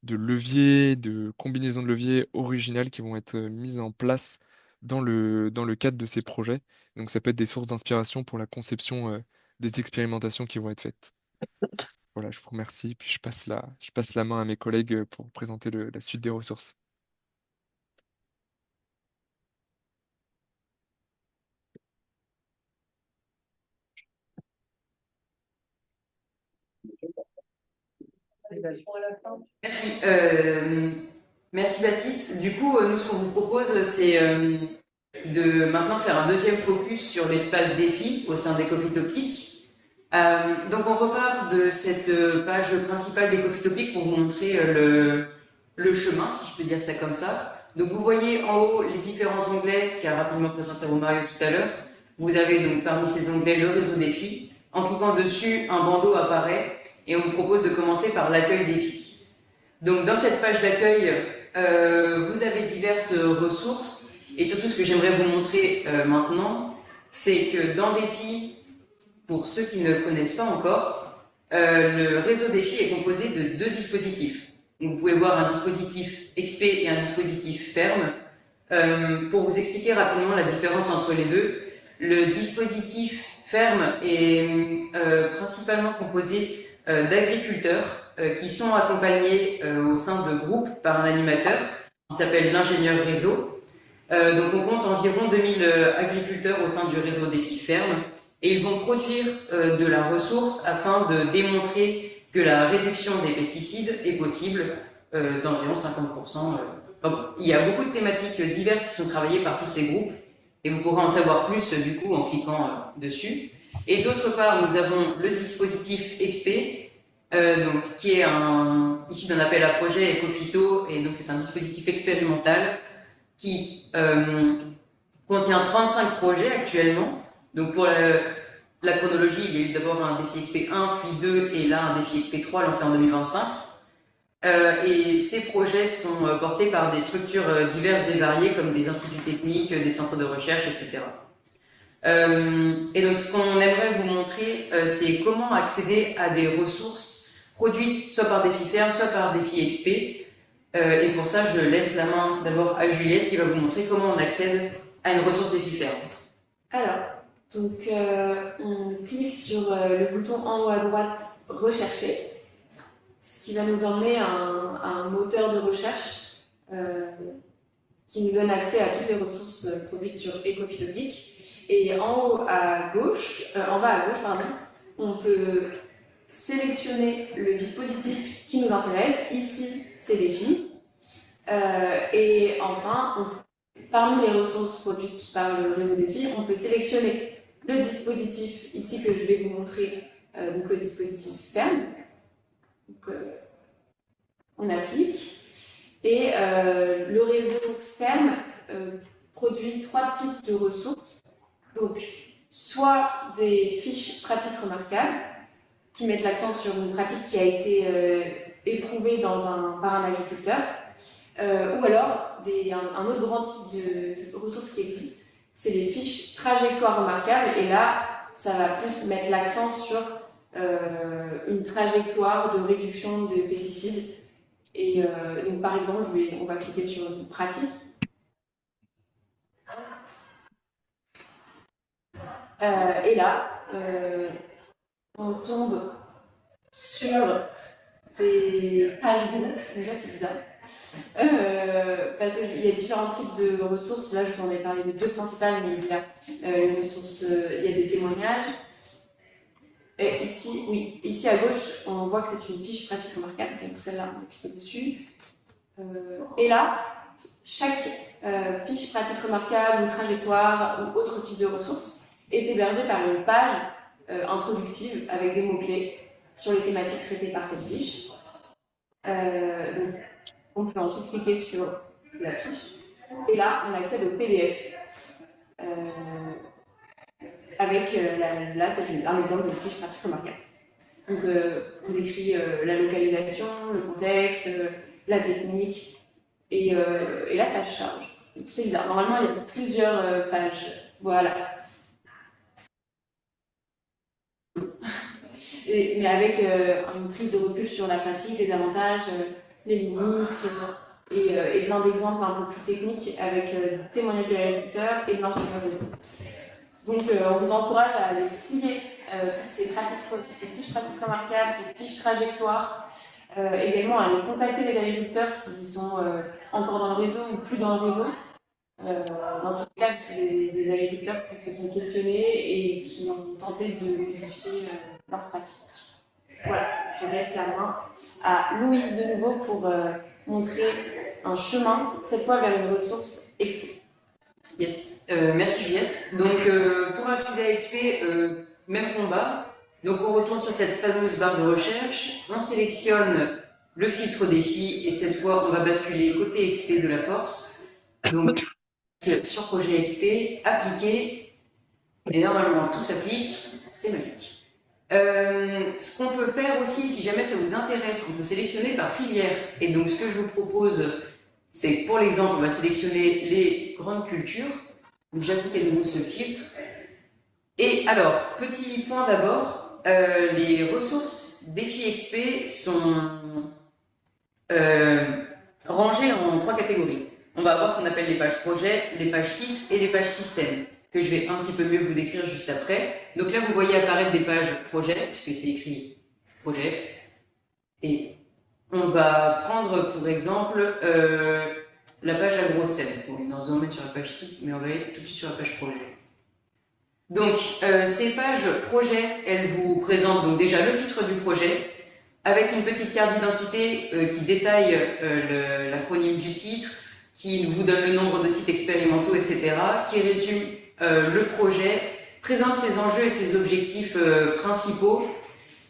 leviers, de combinaisons de leviers originales qui vont être mises en place dans le cadre de ces projets. Donc ça peut être des sources d'inspiration pour la conception des expérimentations qui vont être faites. Voilà, je vous remercie, puis je passe la main à mes collègues pour présenter la suite des ressources. Merci. Merci Baptiste. Du coup, nous, ce qu'on vous propose, c'est de maintenant faire un deuxième focus sur l'espace défi au sein des Coffee Topics. Donc, on repart de cette page principale des Coffee Topics pour vous montrer le chemin, si je peux dire ça comme ça. Donc, vous voyez en haut les différents onglets qu'a rapidement présenté Romario tout à l'heure. Vous avez donc parmi ces onglets le réseau défi. En cliquant dessus, un bandeau apparaît et on vous propose de commencer par l'accueil défi. Donc, dans cette page d'accueil, vous avez diverses ressources et surtout ce que j'aimerais vous montrer maintenant, c'est que dans Défi, pour ceux qui ne connaissent pas encore, le réseau Défi est composé de deux dispositifs. Donc, vous pouvez voir un dispositif XP et un dispositif ferme. Pour vous expliquer rapidement la différence entre les deux, le dispositif ferme est principalement composé d'agriculteurs qui sont accompagnés au sein de groupes par un animateur qui s'appelle l'ingénieur réseau. Donc on compte environ 2000 agriculteurs au sein du réseau Défi Ferme et ils vont produire de la ressource afin de démontrer que la réduction des pesticides est possible d'environ 50%. Il y a beaucoup de thématiques diverses qui sont travaillées par tous ces groupes et vous pourrez en savoir plus du coup en cliquant dessus. Et d'autre part, nous avons le dispositif XP, donc, qui est issu d'un appel à projet Ecofito, et donc c'est un dispositif expérimental qui contient 35 projets actuellement. Donc pour la chronologie, il y a eu d'abord un défi XP 1, puis 2, et là un défi XP 3 lancé en 2025. Et ces projets sont portés par des structures diverses et variées comme des instituts techniques, des centres de recherche, etc. Et donc ce qu'on aimerait vous montrer, c'est comment accéder à des ressources produites soit par Défi Ferme, soit par Défi XP. Et pour ça, je laisse la main d'abord à Juliette qui va vous montrer comment on accède à une ressource Défi Ferme. Alors, donc on clique sur le bouton en haut à droite « Rechercher », ce qui va nous emmener à un moteur de recherche qui nous donne accès à toutes les ressources produites sur Ecofitopic. Et en haut à gauche, en bas à gauche, pardon, on peut sélectionner le dispositif qui nous intéresse. Ici, c'est Défi. Et enfin, parmi les ressources produites par le réseau Défi, on peut sélectionner le dispositif ici que je vais vous montrer, donc le dispositif ferme. Donc, on applique. Et le réseau ferme produit 3 types de ressources. Donc, soit des fiches pratiques remarquables qui mettent l'accent sur une pratique qui a été éprouvée par un agriculteur, ou alors un autre grand type de ressources qui existe, c'est les fiches trajectoires remarquables. Et là, ça va plus mettre l'accent sur une trajectoire de réduction de pesticides. Et donc, par exemple, on va cliquer sur une pratique. Et là, on tombe sur des pages groupes. Déjà, c'est bizarre. Parce qu'il y a différents types de ressources. Là, je vous en ai parlé de 2 principales, mais il y a les ressources, il y a des témoignages. Et ici, oui, ici à gauche, on voit que c'est une fiche pratique remarquable, donc celle-là, on va cliquer dessus. Et là, chaque fiche pratique remarquable ou trajectoire ou autre type de ressources est hébergée par une page introductive avec des mots-clés sur les thématiques traitées par cette fiche. Donc, on peut ensuite cliquer sur la fiche. Et là, on accède au PDF. Avec, là, c'est un exemple de fiche pratique remarquable. Donc, on décrit la localisation, le contexte, la technique, et là, ça charge. C'est bizarre. Normalement, il y a plusieurs pages. Voilà. Mais avec une prise de recul sur la pratique, les avantages, les limites, et plein d'exemples un peu plus techniques avec témoignages de l'agriculteur et de l'ingénieur réseau. Donc, on vous encourage à aller fouiller toutes ces fiches pratiques remarquables, ces fiches trajectoires. Également, à aller contacter les agriculteurs s'ils sont encore dans le réseau ou plus dans le réseau. Dans tout cas, c'est des agriculteurs qui se sont questionnés et qui ont tenté de modifier leurs pratiques. Voilà, je laisse la main à Louise de nouveau pour montrer un chemin, cette fois vers une ressource XP. Yes, merci Juliette. Donc pour accéder à XP, même combat. Donc on retourne sur cette fameuse barre de recherche, on sélectionne le filtre défi et cette fois on va basculer côté XP de la force. Donc sur projet XP, appliquer, et normalement tout s'applique, c'est magique. Ce qu'on peut faire aussi, si jamais ça vous intéresse, on peut sélectionner par filière. Et donc ce que je vous propose, c'est que pour l'exemple, on va sélectionner les grandes cultures. Donc j'applique à nouveau ce filtre. Et alors, petit point d'abord, les ressources défi XP sont rangées en 3 catégories. On va avoir ce qu'on appelle les pages projet, les pages sites et les pages système, que je vais un petit peu mieux vous décrire juste après. Donc là, vous voyez apparaître des pages projet, puisque c'est écrit projet. Et on va prendre pour exemple la page AgroSem. On est dans un moment sur la page site, mais on va aller tout de suite sur la page projet. Donc, ces pages projet, elles vous présentent donc déjà le titre du projet, avec une petite carte d'identité qui détaille l'acronyme du titre, qui vous donne le nombre de sites expérimentaux, etc., qui résume le projet, présente ses enjeux et ses objectifs principaux,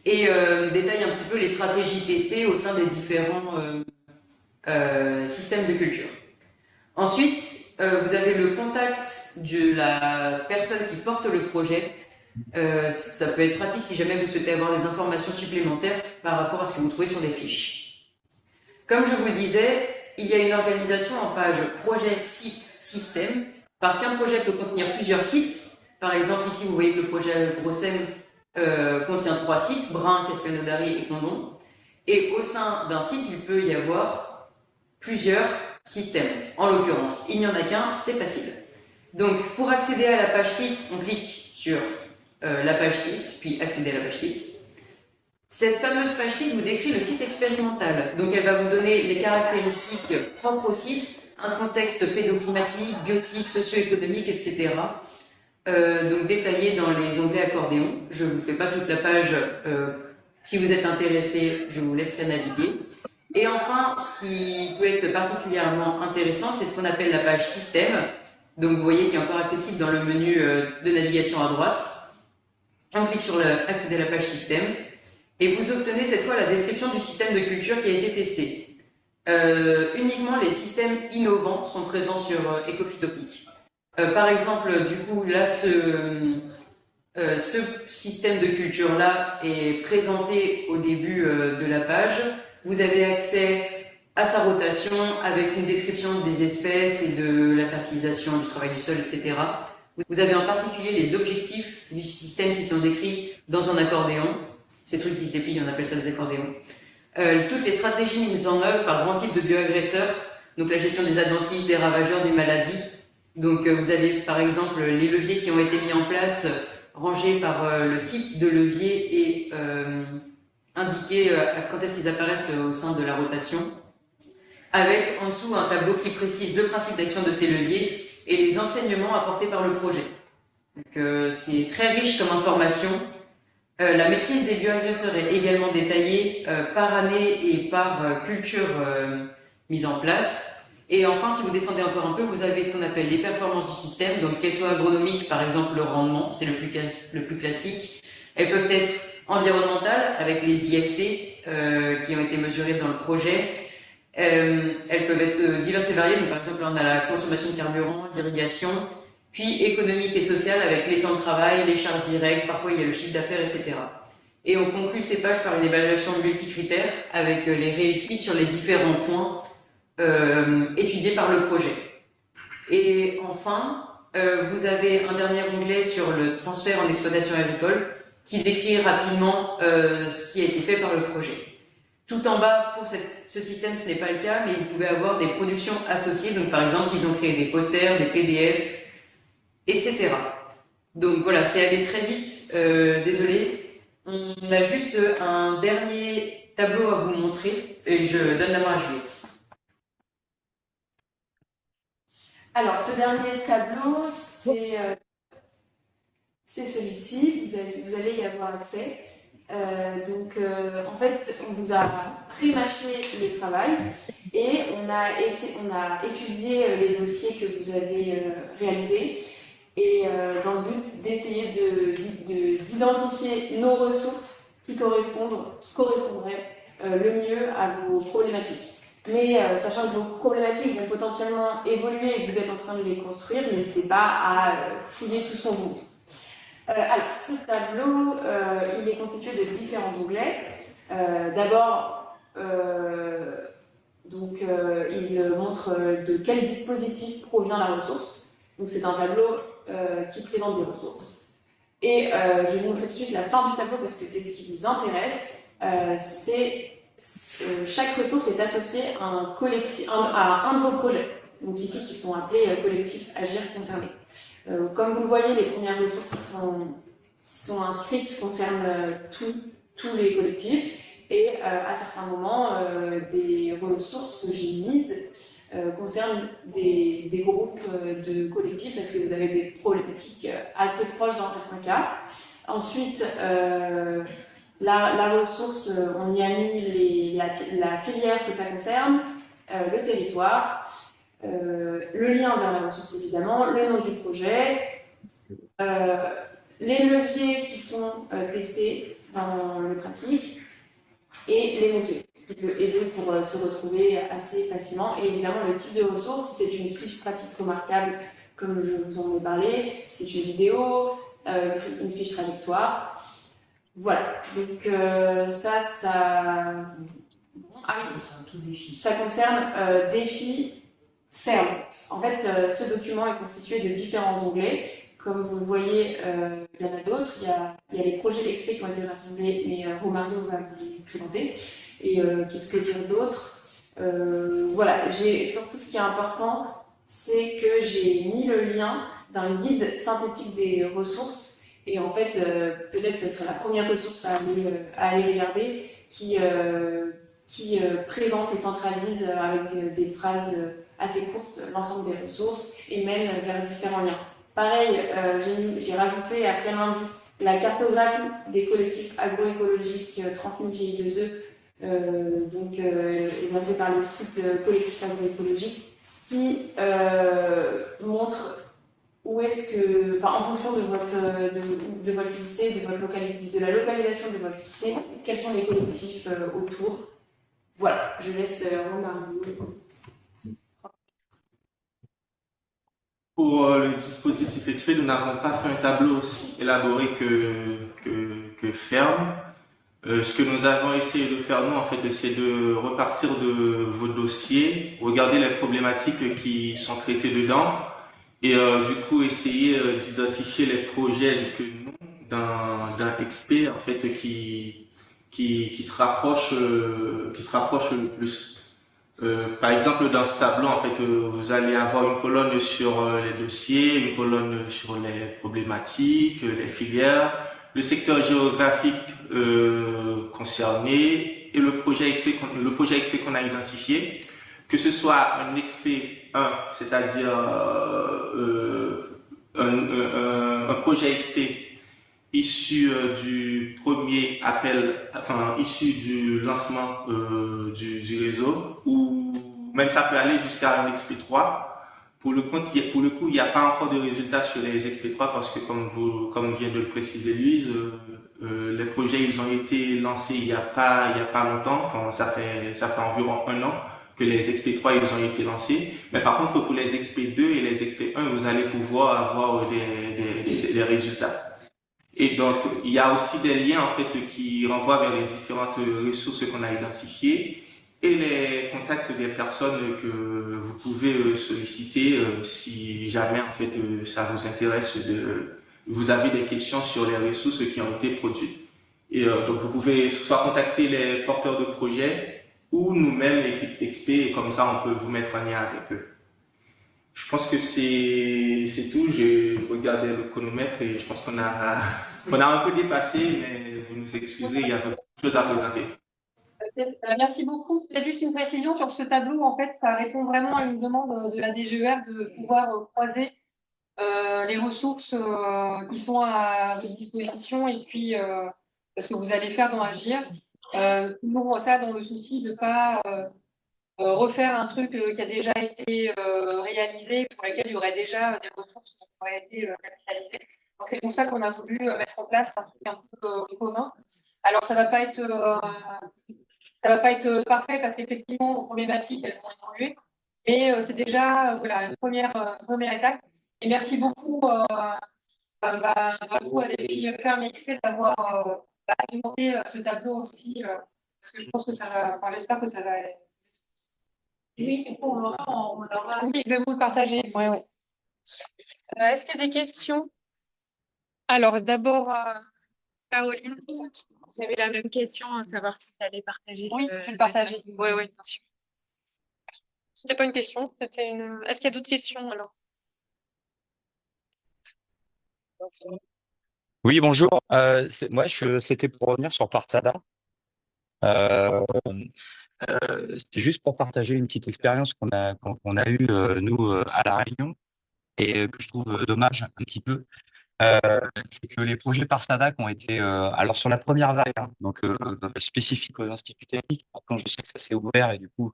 et détaille un petit peu les stratégies testées au sein des différents systèmes de culture. Ensuite, vous avez le contact de la personne qui porte le projet. Ça peut être pratique si jamais vous souhaitez avoir des informations supplémentaires par rapport à ce que vous trouvez sur les fiches. Comme je vous le disais, il y a une organisation en page projet, site, système, parce qu'un projet peut contenir plusieurs sites. Par exemple, ici, vous voyez que le projet AgroSem contient 3 sites, Brin, Castelnaudary et Condom. Et au sein d'un site, il peut y avoir plusieurs systèmes. En l'occurrence, il n'y en a qu'un, c'est facile. Donc, pour accéder à la page site, on clique sur la page site, puis accéder à la page site. Cette fameuse page site vous décrit le site expérimental. Donc, elle va vous donner les caractéristiques propres au site, un contexte pédoclimatique, biotique, socio-économique, etc. Donc, détaillé dans les onglets accordéon. Je ne vous fais pas toute la page. Si vous êtes intéressé, je vous laisserai naviguer. Et enfin, ce qui peut être particulièrement intéressant, c'est ce qu'on appelle la page système. Donc, vous voyez qu'il est encore accessible dans le menu de navigation à droite. On clique sur accéder à la page système. Et vous obtenez cette fois la description du système de culture qui a été testé. Uniquement les systèmes innovants sont présents sur Ecofitopic. Par exemple, du coup, là, ce système de culture-là est présenté au début de la page. Vous avez accès à sa rotation avec une description des espèces et de la fertilisation, du travail du sol, etc. Vous avez en particulier les objectifs du système qui sont décrits dans un accordéon. Ces trucs qui se déplient, on appelle ça des accordéons. Toutes les stratégies mises en œuvre par grand type de bioagresseurs, donc la gestion des adventices, des ravageurs, des maladies. Donc vous avez par exemple les leviers qui ont été mis en place, rangés par le type de levier et indiqués quand est-ce qu'ils apparaissent au sein de la rotation. Avec en dessous un tableau qui précise le principe d'action de ces leviers et les enseignements apportés par le projet. Donc c'est très riche comme information. La maîtrise des bioagresseurs est également détaillée par année et par culture mise en place. Et enfin, si vous descendez encore un peu, vous avez ce qu'on appelle les performances du système, donc qu'elles soient agronomiques, par exemple le rendement, c'est le plus classique. Elles peuvent être environnementales, avec les IFT qui ont été mesurées dans le projet. Elles peuvent être diverses et variées, donc par exemple on a la consommation de carburant, l'irrigation, puis économique et sociale avec les temps de travail, les charges directes, parfois il y a le chiffre d'affaires, etc. Et on conclut ces pages par une évaluation multicritère avec les réussites sur les différents points étudiés par le projet. Et enfin, vous avez un dernier onglet sur le transfert en exploitation agricole qui décrit rapidement ce qui a été fait par le projet. Tout en bas, pour ce système, ce n'est pas le cas, mais vous pouvez avoir des productions associées. Donc, par exemple, s'ils ont créé des posters, des PDF, etc. Donc, voilà, c'est allé très vite. Désolé. On a juste un dernier tableau à vous montrer et je donne la main à Juliette. Alors, ce dernier tableau, c'est celui-ci. Vous allez y avoir accès. En fait, on vous a pré-mâché le travail et on a étudié les dossiers que vous avez réalisés et dans le but d'essayer d'identifier nos ressources qui correspondraient le mieux à vos problématiques. Mais sachant que vos problématiques vont potentiellement évoluer et que vous êtes en train de les construire, n'hésitez pas à fouiller tout ce qu'on vous montre. Alors, ce tableau, il est constitué de différents onglets. D'abord, il montre de quel dispositif provient la ressource. Donc, c'est un tableau qui présente des ressources. Et je vais vous montrer tout de suite la fin du tableau parce que c'est ce qui vous intéresse. Chaque ressource est associée à à un de vos projets. Donc, ici, qui sont appelés collectifs Agir concernés. Comme vous le voyez, les premières ressources qui sont inscrites concernent tous les collectifs et à certains moments, des ressources que j'ai mises concernent des groupes de collectifs parce que vous avez des problématiques assez proches dans certains cas. Ensuite, la ressource, on y a mis la filière que ça concerne, le territoire, le lien vers la ressource évidemment, le nom du projet, les leviers qui sont testés dans le pratique et les mots-clés, ce qui peut aider pour se retrouver assez facilement. Et évidemment le type de ressource, si c'est une fiche pratique remarquable comme je vous en ai parlé, si c'est une vidéo, une fiche trajectoire. Voilà, donc ça concerne défis ferme. En fait, ce document est constitué de différents onglets. Comme vous le voyez, il y en a d'autres. Il y a les projets experts qui ont été rassemblés, mais Romario va vous les présenter. Et qu'est-ce que dire d'autre? Voilà, surtout ce qui est important, c'est que j'ai mis le lien d'un guide synthétique des ressources. Et en fait, peut-être ce serait la première ressource à aller regarder qui présente et centralise avec des phrases assez courtes l'ensemble des ressources et mène vers différents liens. Pareil, j'ai rajouté après lundi la cartographie des collectifs agroécologiques 30 000 GI2E, émergé par le site collectif agroécologique, qui montre où est-ce que, en fonction de votre lycée, de la localisation de votre lycée, quels sont les collectifs autour. Voilà, je laisse Romario. Pour le dispositif exprès, nous n'avons pas fait un tableau aussi élaboré que Ferme. Ce que nous avons essayé de faire, nous, en fait, c'est de repartir de vos dossiers, regarder les problématiques qui sont traitées dedans et du coup essayer d'identifier les projets que nous, d'un expert, en fait, qui se rapproche le plus. Par exemple, dans ce tableau, en fait, vous allez avoir une colonne sur les dossiers, une colonne sur les problématiques, les filières, le secteur géographique concerné et le projet XP qu'on a identifié, que ce soit un XP 1, c'est-à-dire un projet XP issu du premier appel, enfin issu du lancement du réseau, ou même ça peut aller jusqu'à un XP3. Pour le coup, il n'y a pas encore de résultats sur les XP3 parce que comme vient de le préciser Louise, les projets ils ont été lancés il y a pas longtemps. Enfin, ça fait environ un an que les XP3 ils ont été lancés. Mais par contre, pour les XP2 et les XP1, vous allez pouvoir avoir des résultats. Et donc, il y a aussi des liens en fait qui renvoient vers les différentes ressources qu'on a identifiées et les contacts des personnes que vous pouvez solliciter si jamais en fait ça vous intéresse vous avez des questions sur les ressources qui ont été produites. Et donc, vous pouvez soit contacter les porteurs de projets ou nous-mêmes, l'équipe XP, et comme ça, on peut vous mettre en lien avec eux. Je pense que c'est tout. J'ai regardé le chronomètre et je pense on a un peu dépassé, mais vous nous excusez, il y a beaucoup de choses à présenter. Merci beaucoup. Peut-être juste une précision sur ce tableau. En fait, ça répond vraiment à une demande de la DGER de pouvoir croiser les ressources qui sont à votre disposition et puis ce que vous allez faire dans Agir. Toujours ça dans le souci de ne pas refaire un truc qui a déjà été réalisé, pour lequel il y aurait déjà des ressources qui auraient été capitalisées. Donc c'est pour ça qu'on a voulu mettre en place un truc un peu commun. Alors ça va pas être parfait parce qu'effectivement, les problématiques, elles vont évoluer. Mais c'est déjà voilà, une première étape. Et merci beaucoup à vous, à des filles fermes et XP, d'avoir alimenté ce tableau aussi. Parce que je pense que ça va, enfin, j'espère que ça va. Oui, du coup, on l'aura. Oui, je vais vous le partager. Ouais, ouais. Est-ce qu'il y a des questions? Alors, d'abord, Caroline, J'avais la même question, à savoir si tu allais partager. oui, je vais le partager. Oui, oui, bien sûr. C'était pas une question, c'était une. Est-ce qu'il y a d'autres questions alors? Oui, bonjour. C'était pour revenir sur Partada. Euh, C'était juste pour partager une petite expérience qu'on a eue, nous, à La Réunion, et que je trouve dommage un petit peu. Euh, c'est que les projets Parsada qui ont été, alors sur la première vague, hein, donc spécifique aux instituts techniques, quand je sais que ça s'est ouvert, et du coup,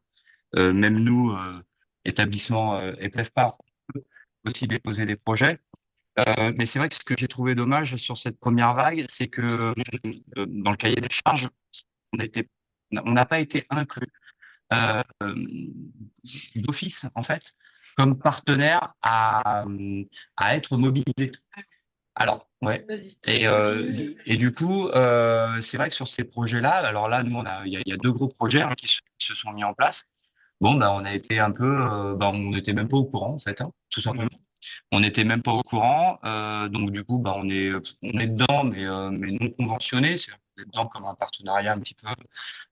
même nous, établissements EPFPAR, on peut aussi déposer des projets. Mais c'est vrai que ce que j'ai trouvé dommage sur cette première vague, c'est que dans le cahier des charges, on n'a pas été inclus euh, d'office, en fait, comme partenaire à être mobilisé. Alors, ouais. Et du coup, c'est vrai que sur ces projets-là, alors là, nous, il y a deux gros projets hein, qui se sont mis en place. Bon, bah, on a été un peu, on n'était même pas au courant, en fait, hein, tout simplement. On n'était même pas au courant, donc du coup, bah, on est dedans, mais non conventionné, c'est on est dedans comme un partenariat un petit peu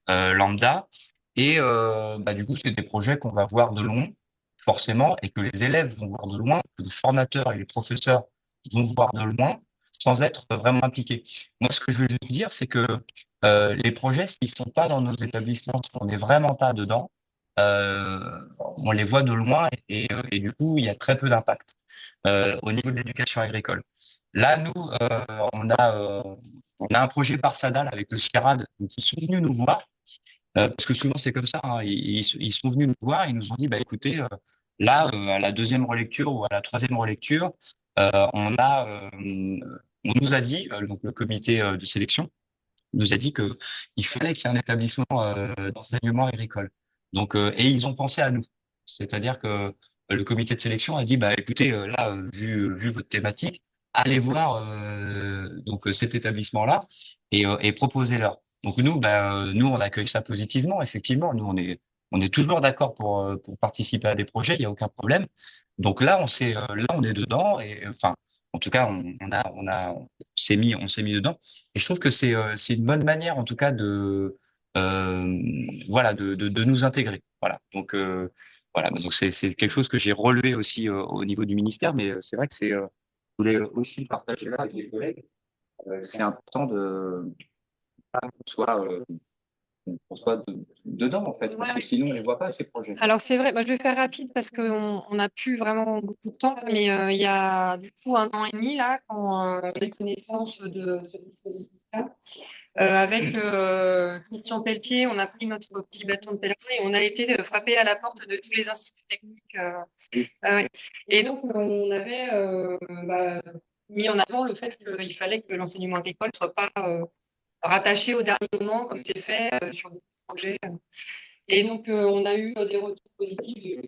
lambda. Et bah, du coup, c'est des projets qu'on va voir de loin, forcément, et que les élèves vont voir de loin, que les formateurs et les professeurs vont voir de loin, sans être vraiment impliqués. Moi, ce que je veux juste dire, c'est que les projets, s'ils sont pas dans nos établissements, si on n'est vraiment pas dedans, on les voit de loin et du coup, il y a très peu d'impact au niveau de l'éducation agricole. Là, nous, on a un projet par Sadal avec le CIRAD, donc ils sont venus nous voir, parce que souvent c'est comme ça, hein, ils sont venus nous voir, ils nous ont dit, bah écoutez, là, à la deuxième relecture ou à la troisième relecture, on nous a dit, donc le comité de sélection, nous a dit que il fallait qu'il y ait un établissement d'enseignement agricole. Donc, et ils ont pensé à nous. C'est-à-dire que le comité de sélection a dit, bah, écoutez, là, vu votre thématique, allez voir cet établissement-là et proposez-leur. Donc nous, nous, on accueille ça positivement, effectivement. Nous, on est toujours d'accord pour participer à des projets, il n'y a aucun problème. Donc là, on est dedans et enfin, en tout cas, on s'est mis dedans. Et je trouve que c'est une bonne manière, en tout cas, voilà, de nous intégrer. Voilà. Donc, voilà. Donc, c'est quelque chose que j'ai relevé aussi au niveau du ministère, mais c'est vrai que je voulais aussi le partager là avec les collègues. C'est important de pas qu'on soit qu'on soit dedans, en fait, parce que Ouais. sinon, on ne voit pas ces projets. Alors c'est vrai, je vais faire rapide parce qu'on n'a plus vraiment beaucoup de temps, mais il y a du coup 1 an et demi là, quand on a eu connaissance de ce dispositif-là, avec Christian Pelletier, on a pris notre petit bâton de pèlerin et on a été frapper à la porte de tous les instituts techniques. Ouais. Et donc on avait mis en avant le fait qu'il fallait que l'enseignement agricole ne soit pas rattaché au dernier moment, comme c'est fait sur des projets. Et donc, on a eu des retours positifs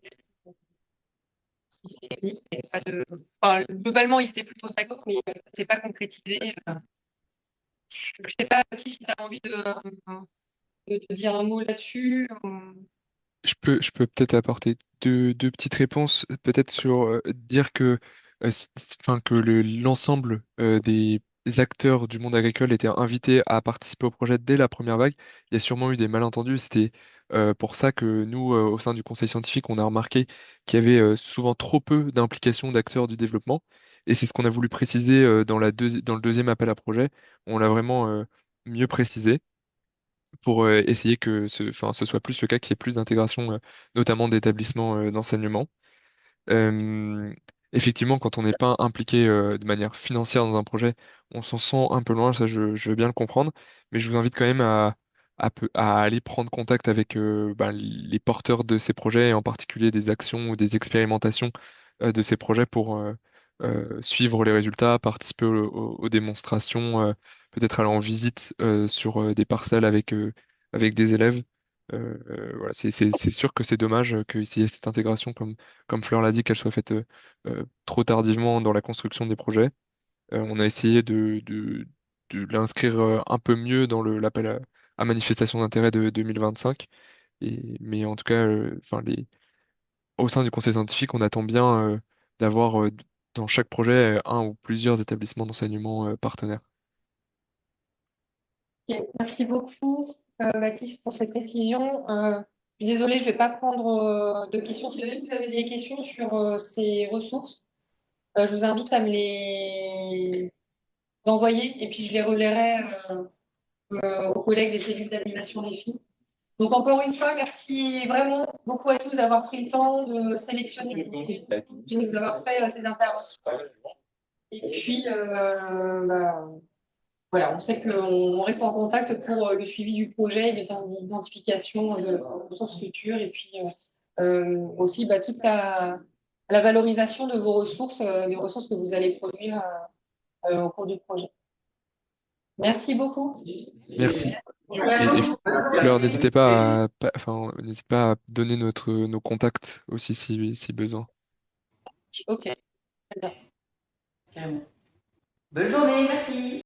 techniques. Enfin, globalement, ils étaient plutôt d'accord, mais c'est pas concrétisé. Je sais pas si tu as envie de dire un mot là-dessus. Je peux peut-être apporter deux petites réponses, peut-être sur dire que, enfin, que l'ensemble des acteurs du monde agricole étaient invités à participer au projet dès la première vague. Il y a sûrement eu des malentendus. C'était pour ça que nous, au sein du conseil scientifique, on a remarqué qu'il y avait souvent trop peu d'implication d'acteurs du développement. Et c'est ce qu'on a voulu préciser dans le deuxième appel à projet. On l'a vraiment mieux précisé pour essayer que enfin, ce soit plus le cas, qu'il y ait plus d'intégration, notamment d'établissements d'enseignement. Euh, Effectivement, quand on n'est pas impliqué de manière financière dans un projet, on s'en sent un peu loin, ça je veux bien le comprendre, mais je vous invite quand même à aller prendre contact avec les porteurs de ces projets, et en particulier des actions ou des expérimentations de ces projets pour suivre les résultats, participer aux démonstrations, peut-être aller en visite sur des parcelles avec des élèves. Voilà, c'est sûr que c'est dommage qu'il y ait cette intégration, comme Fleur l'a dit, qu'elle soit faite trop tardivement dans la construction des projets. On a essayé de l'inscrire un peu mieux dans l'appel à manifestation d'intérêt de 2025. Mais en tout cas, enfin, au sein du conseil scientifique, on attend bien d'avoir dans chaque projet un ou plusieurs établissements d'enseignement partenaires. Ok, merci beaucoup, Baptiste, pour ces précisions. Je suis désolée, je ne vais pas prendre de questions. Si jamais vous avez des questions sur ces ressources, je vous invite à me les envoyer et puis je les relayerai aux collègues des cellules d'animation des filles. Donc encore une fois, merci vraiment beaucoup à tous d'avoir pris le temps de sélectionner, d'avoir fait ces interventions. Et puis, voilà, on sait qu'on reste en contact pour le suivi du projet et l'identification de ressources futures et puis aussi toute la valorisation de vos ressources, les ressources que vous allez produire au cours du projet. Merci beaucoup. Merci. Merci Et beaucoup. Fleur, n'hésite pas à donner nos contacts aussi si besoin. Ok, très bien. Carrément. Bonne journée, merci.